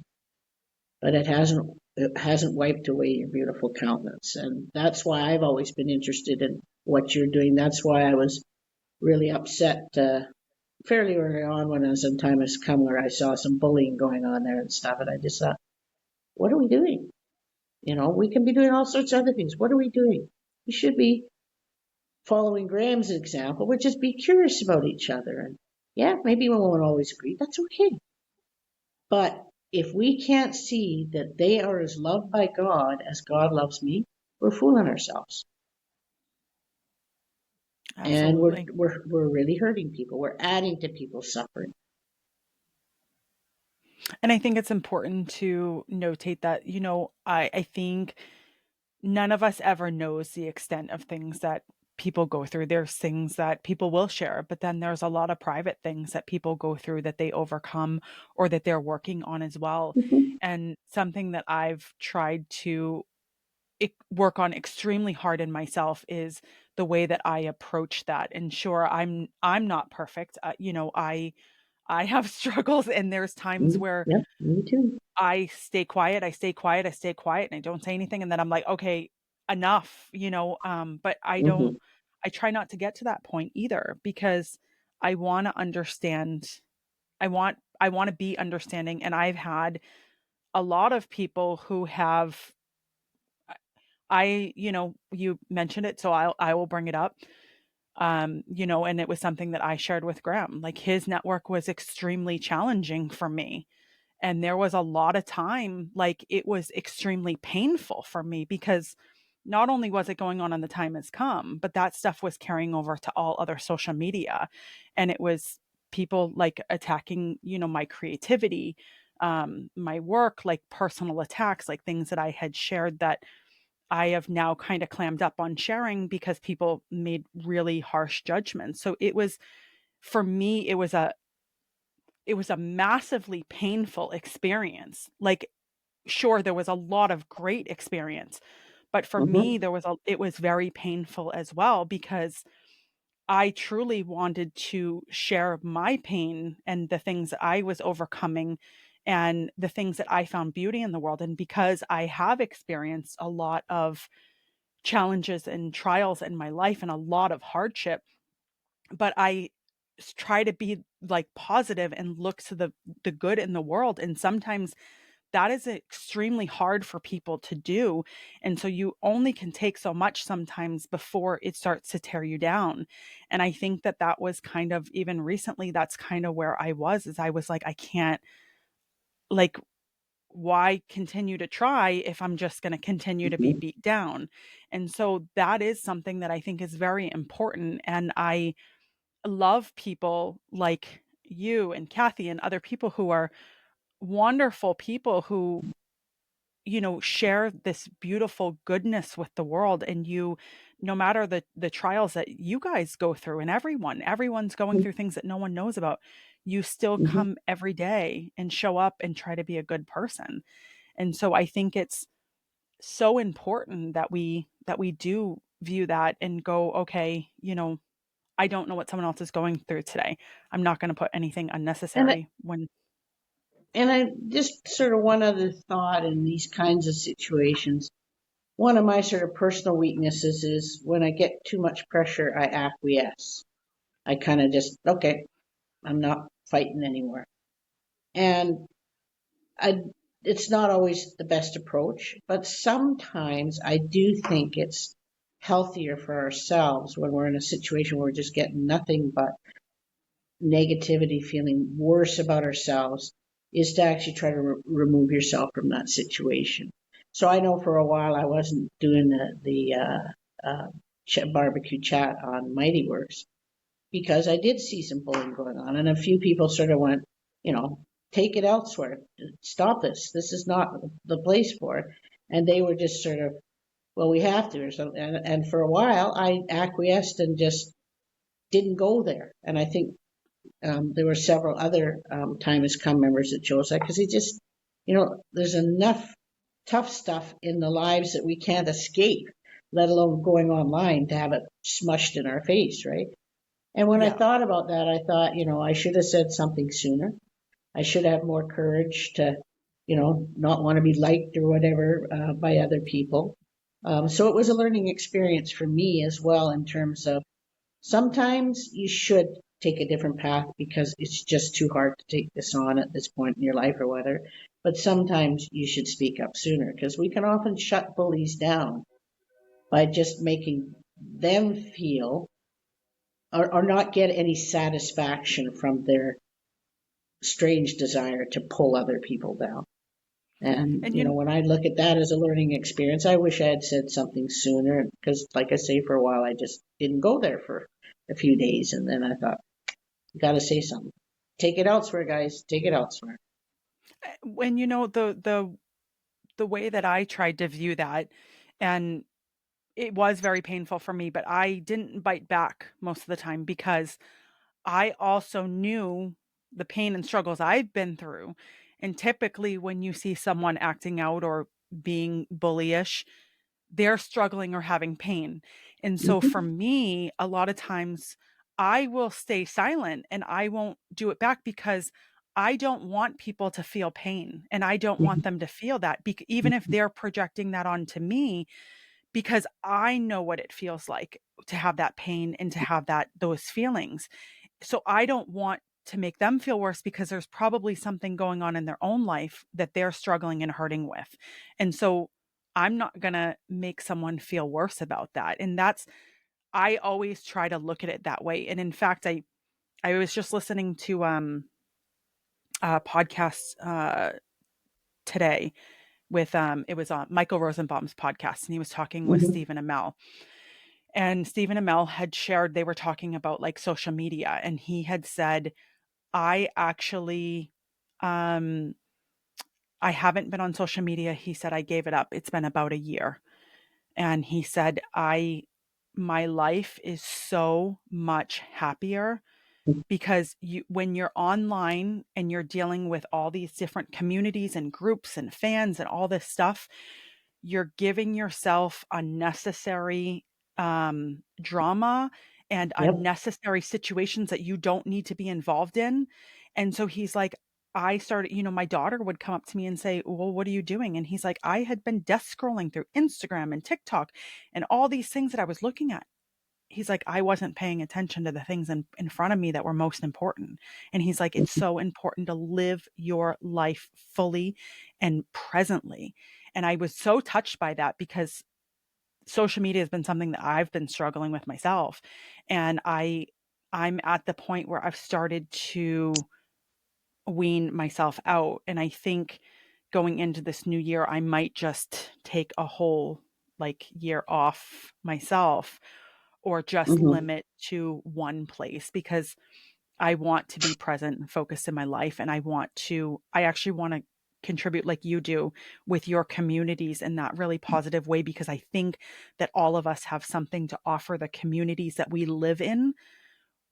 but it hasn't wiped away your beautiful countenance. And that's why I've always been interested in what you're doing. That's why I was really upset fairly early on when some time has come where I saw some bullying going on there and stuff. And I just thought, what are we doing? We can be doing all sorts of other things. What are we doing? We should be following Graham's example, which is be curious about each other. And yeah, maybe we won't always agree. That's okay. But if we can't see that they are as loved by God as God loves me, we're fooling ourselves. And we're Absolutely. we're we're really hurting people. We're adding to people's suffering. And I think it's important to notate that, I think none of us ever knows the extent of things that people go through. There's things that people will share, but then there's a lot of private things that people go through that they overcome or that they're working on as well. Mhm. And something that I've tried to work on extremely hard in myself is the way that I approach that. And sure, I'm not perfect. I have struggles, and there's times where Yep, me too. I stay quiet, I stay quiet, I stay quiet, and I don't say anything, and then I'm like, "Okay, enough," but Hmm. I try not to get to that point either because I wanna understand. I wanna be understanding, and I've had a lot of people who have you mentioned it, so I will bring it up. And it was something that I shared with Graham. Like, his network was extremely challenging for me. And there was a lot of time, like, it was extremely painful for me because not only was it going on The Time Has Come, but that stuff was carrying over to all other social media. And it was people like attacking, my creativity, my work, like personal attacks, like things that I had shared that I have now kind of clammed up on sharing because people made really harsh judgments. So for me, it was a massively painful experience. Like, sure, there was a lot of great experience, but for me, Hmm. it was very painful as well because I truly wanted to share my pain and the things that I was overcoming and the things that I found beauty in the world. And because I have experienced a lot of challenges and trials in my life and a lot of hardship, but try to be like positive and look to the good in the world. And sometimes that is extremely hard for people to do. And so you only can take so much sometimes before it starts to tear you down. And I think that that was kind of, even recently, that's kind of where I was, is I was like, I can't, like, why continue to try if I'm just going to continue to be Hmm. beat down? And so that is something that I think is very important. And I love people like you and Kathy and other people who are wonderful people who, share this beautiful goodness with the world. And no matter the trials that you guys go through, and everyone's going through things that no one knows about, you still Hmm. come every day and show up and try to be a good person. And so I think it's so important that we do view that and go, okay, I don't know what someone else is going through today. I'm not going to put anything And unnecessary when. and I just sort of one other thought in these kinds of situations. One of my sort of personal weaknesses is when I get too much pressure, I acquiesce. I kind of just, okay, I'm not fighting anymore. And I, it's not always the best approach, but sometimes I do think it's healthier for ourselves when we're in a situation where we're just getting nothing but negativity, feeling worse about ourselves, is to actually try to remove yourself from that situation. So I know for a while I wasn't doing the barbecue chat on Mighty Works because I did see some bullying going on, and a few people sort of went, you know, take it elsewhere, stop this. This is not the place for it. And they were just sort of, well, we have to, or something. And for a while, I acquiesced and just didn't go there. And I think there were several other Time Has Come members that chose that because they just, there's enough tough stuff in the lives that we can't escape, let alone going online to have it smushed in our face, right? And when I Yeah. thought about that, I thought, I should have said something sooner. I should have more courage to, not want to be liked or whatever by other people. So it was a learning experience for me as well in terms of sometimes you should take a different path because it's just too hard to take this on at this point in your life or whatever. But sometimes you should speak up sooner because we can often shut bullies down by just making them feel or not get any satisfaction from their strange desire to pull other people down. And, And you when I look at that as a learning experience, I wish I had said something sooner because, like I say, for a while, I just didn't go there for a few days. And then I thought, you got to say something. Take it elsewhere, guys. Take it elsewhere. when you know the way that I tried to view that, and it was very painful for me, but I didn't bite back most of the time because I also knew the pain and struggles I've been through. And typically, when you see someone acting out or being bullyish, they're struggling or having pain. And so for Mm-hmm. me, a lot of times I will stay silent and I won't do it back because I don't want people to feel pain and I don't want them to feel that, even if they're projecting that onto me, because I know what it feels like to have that pain and to have those feelings. So I don't want to make them feel worse because there's probably something going on in their own life that they're struggling and hurting with. And so I'm not going to make someone feel worse about that. And I always try to look at it that way. And in fact, I was just listening to a podcast today with it was on Michael Rosenbaum's podcast, and he was talking with Mm-hmm. Stephen Amell. And Stephen Amell had shared, they were talking about like social media, and he had said, I actually, um, I haven't been on social media. He said, I gave it up. It's been about a year. And he said, my life is so much happier because when you're online and you're dealing with all these different communities and groups and fans and all this stuff, you're giving yourself unnecessary drama and Yep. unnecessary situations that you don't need to be involved in. And so he's like, I started, my daughter would come up to me and say, well, what are you doing? And he's like, I had been death scrolling through Instagram and TikTok and all these things that I was looking at. He's like, I wasn't paying attention to the things in front of me that were most important. And he's like, it's so important to live your life fully and presently. And I was so touched by that because social media has been something that I've been struggling with myself. And I'm at the point where I've started to wean myself out. And I think going into this new year, I might just take a whole like year off myself or just Mm-hmm. limit to one place because I want to be present and focused in my life. And I actually want to contribute like you do with your communities in that really positive way, because I think that all of us have something to offer the communities that we live in.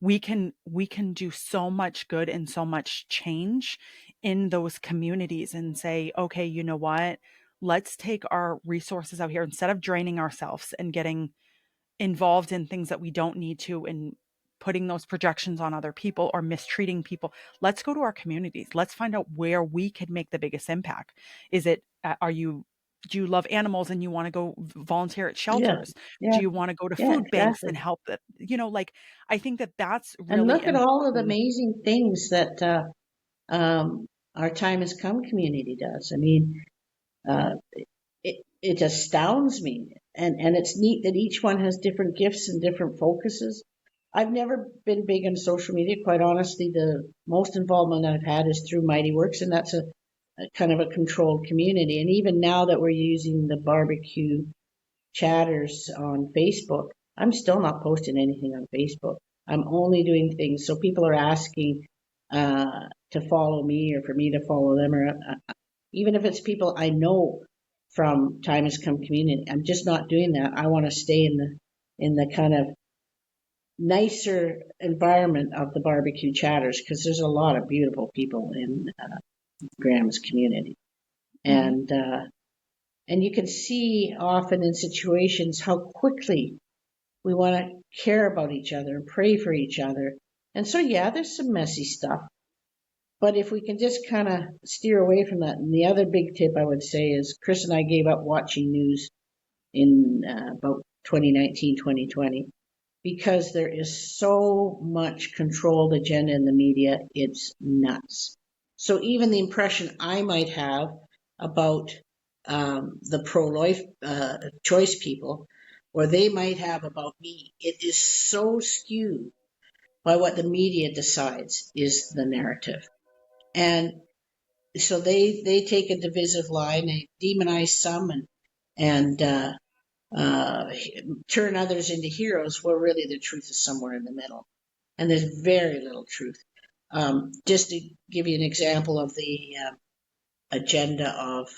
We can do so much good and so much change in those communities and say, okay, you know what? Let's take our resources out here instead of draining ourselves and getting involved in things that we don't need to and putting those projections on other people or mistreating people. Let's go to our communities. Let's find out where we could make the biggest impact. Is it, do you love animals and you want to go volunteer at Yeah. shelters? Do Yeah. you want to go to Yeah. food banks and Exactly. help that? Like, I think that that's And really look at all of the important. amazing things that our Time Has Come community does. I mean, uh, it astounds me. And it's neat that each one has different gifts and different focuses. I've never been big on social media, quite honestly. The most involvement I've had is through Mighty Works, and that's a kind of a controlled community. And even now that we're using the barbecue chatters on Facebook, I'm still not posting anything on Facebook. I'm only doing things. So people are asking to follow me or for me to follow them, or even if it's people I know from Time Has Come community. I'm just not doing that. I want to stay in the kind of nicer environment of the barbecue chatters because there's a lot of beautiful people in Graham's community. Mhm. And And you can see often in situations how quickly we want to care about each other and pray for each other. And so, yeah, there's some messy stuff. But if we can just kind of steer away from that. And the other big tip I would say is Chris and I gave up watching news in about 2019, 2020, because there is so much controlled agenda in the media. It's nuts. So even the impression I might have about the pro-life choice people, or they might have about me, it is so skewed by what the media decides is the narrative. And so they take a divisive line, they demonize some and uh, turn others into heroes, where really the truth is somewhere in the middle. And there's very little truth. Just to give you an example of the agenda of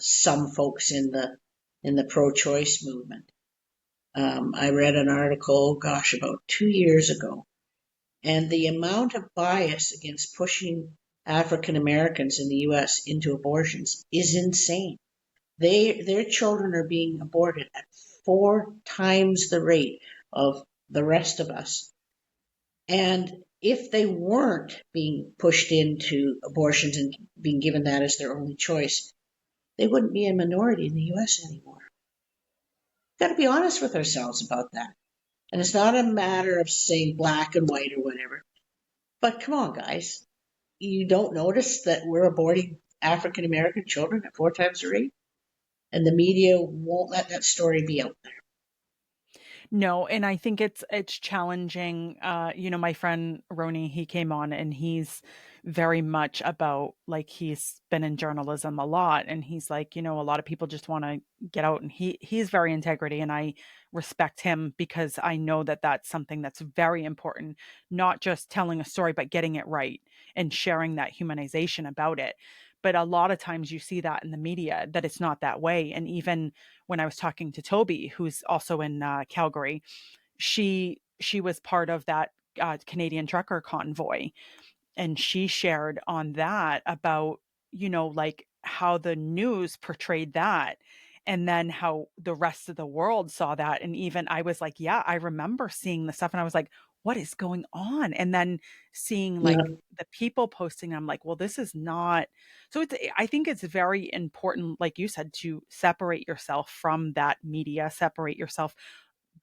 some folks in the pro-choice movement, I read an article, gosh, about 2 years ago, and the amount of bias against pushing African Americans in the U.S. into abortions is insane. Their children are being aborted at 4 times the rate of the rest of us. And if they weren't being pushed into abortions and being given that as their only choice, they wouldn't be a minority in the U.S. anymore. We've got to be honest with ourselves about that. And it's not a matter of saying black and white or whatever. But come on, guys. You don't notice that we're aborting African American children at 4 times the rate? And the media won't let that story be out there. No, and I think it's challenging. My friend Roni, he came on and he's very much about like he's been in journalism a lot and he's like, a lot of people just want to get out and he's very integrity and I respect him because I know that that's something that's very important, not just telling a story but getting it right and sharing that humanization about it. But a lot of times you see that in the media that it's not that way. And even when I was talking to Toby, who's also in Calgary, she was part of that Canadian trucker convoy, and she shared on that about like how the news portrayed that and then how the rest of the world saw that. And even I was like, yeah, I remember seeing the stuff and I was like, what is going on? And then seeing Yeah, like the people posting, I'm like, well, this is not. So I think it's very important, like you said, to separate yourself from that media, separate yourself,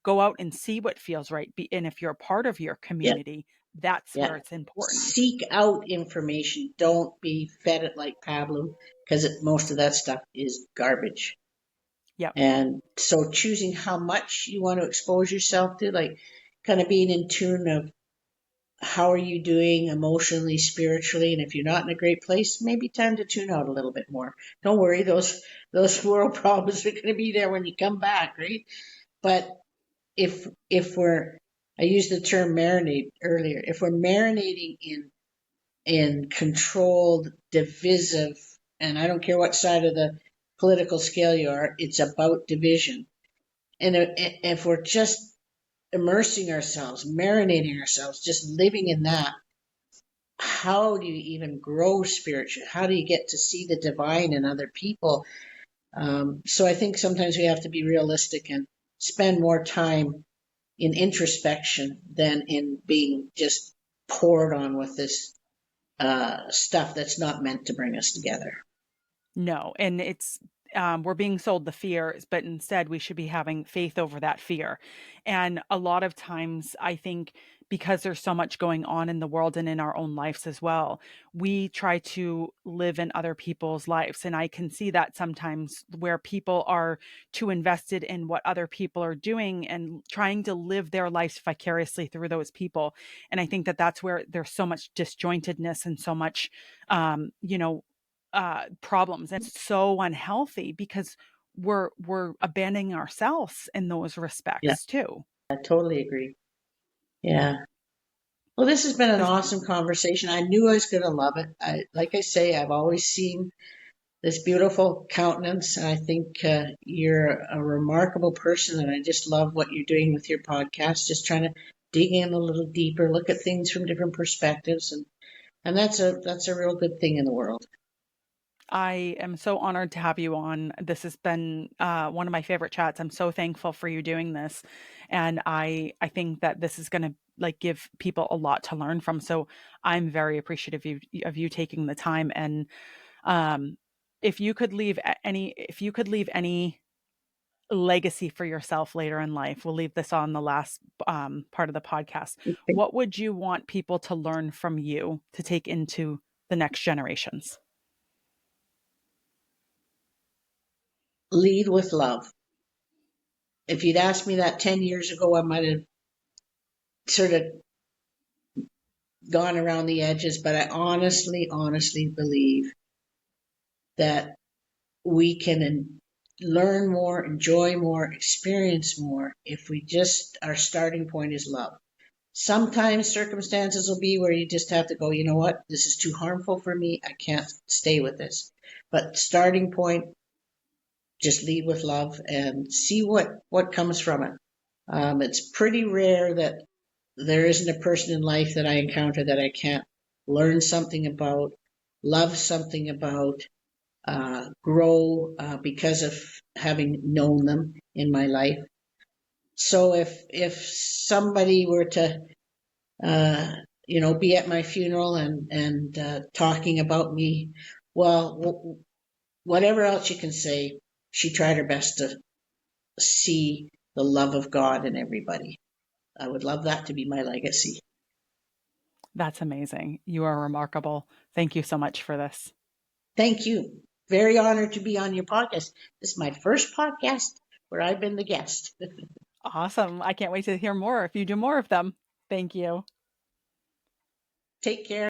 go out and see what feels right. And if you're a part of your yeah, community, that's yeah. where it's important. Seek out information. Don't be fed it like Pablo, because most of that stuff is garbage. Yep. And so choosing how much you want to expose yourself to, like kind of being in tune of how are you doing emotionally, spiritually, and if you're not in a great place, maybe time to tune out a little bit more. Don't worry, those world problems are going to be there when you come back, right? But if we're, I used the term marinate earlier, if we're marinating in controlled, divisive, and I don't care what side of the political scale you are, it's about division. And if we're just immersing ourselves, marinating ourselves, just living in that, how do you even grow spiritually? How do you get to see the divine in other people? So I think sometimes we have to be realistic and spend more time in introspection than in being just poured on with this stuff that's not meant to bring us together. No, and we're being sold the fears, but instead we should be having faith over that fear. And a lot of times, I think because there's so much going on in the world and in our own lives as well, we try to live in other people's lives. And I can see that sometimes where people are too invested in what other people are doing and trying to live their lives vicariously through those people. And I think that that's where there's so much disjointedness and so much, um, you know, problems. And it's so unhealthy because we're abandoning ourselves in those Yeah, respects too. I totally agree. Yeah. Well, this has been an Because awesome conversation. I knew I was going to love it. Like I say, I've always seen this beautiful countenance. And I think you're a remarkable person, and I just love what you're doing with your podcast. Just trying to dig in a little deeper, look at things from different perspectives, and that's a real good thing in the world. I am so honored to have you on. This has been one of my favorite chats. I'm so thankful for you doing this, and I think that this is going to like give people a lot to learn from. So I'm very appreciative of you taking the time. And um, if you could leave any legacy for yourself later in life, we'll leave this on the last part of the podcast. What would you want people to learn from you to take into the next generations? Lead with love. If you'd asked me that 10 years ago, I might have sort of gone around the edges, but I honestly believe that we can learn more, enjoy more, experience more if we just, our starting point is love. Sometimes circumstances will be where you just have to go, you know what, this is too harmful for me. I can't stay with this. But starting point, just lead with love and see what comes from it. It's pretty rare that there isn't a person in life that I encounter that I can't learn something about, love something about, grow because of having known them in my life. So if somebody were to uh, be at my funeral and talking about me, well, whatever else you can say, she tried her best to see the love of God in everybody. I would love that to be my legacy. That's amazing. You are remarkable. Thank you so much for this. Thank you. Very honored to be on your podcast. This is my first podcast where I've been the guest. Awesome. I can't wait to hear more if you do more of them. Thank you. Take care.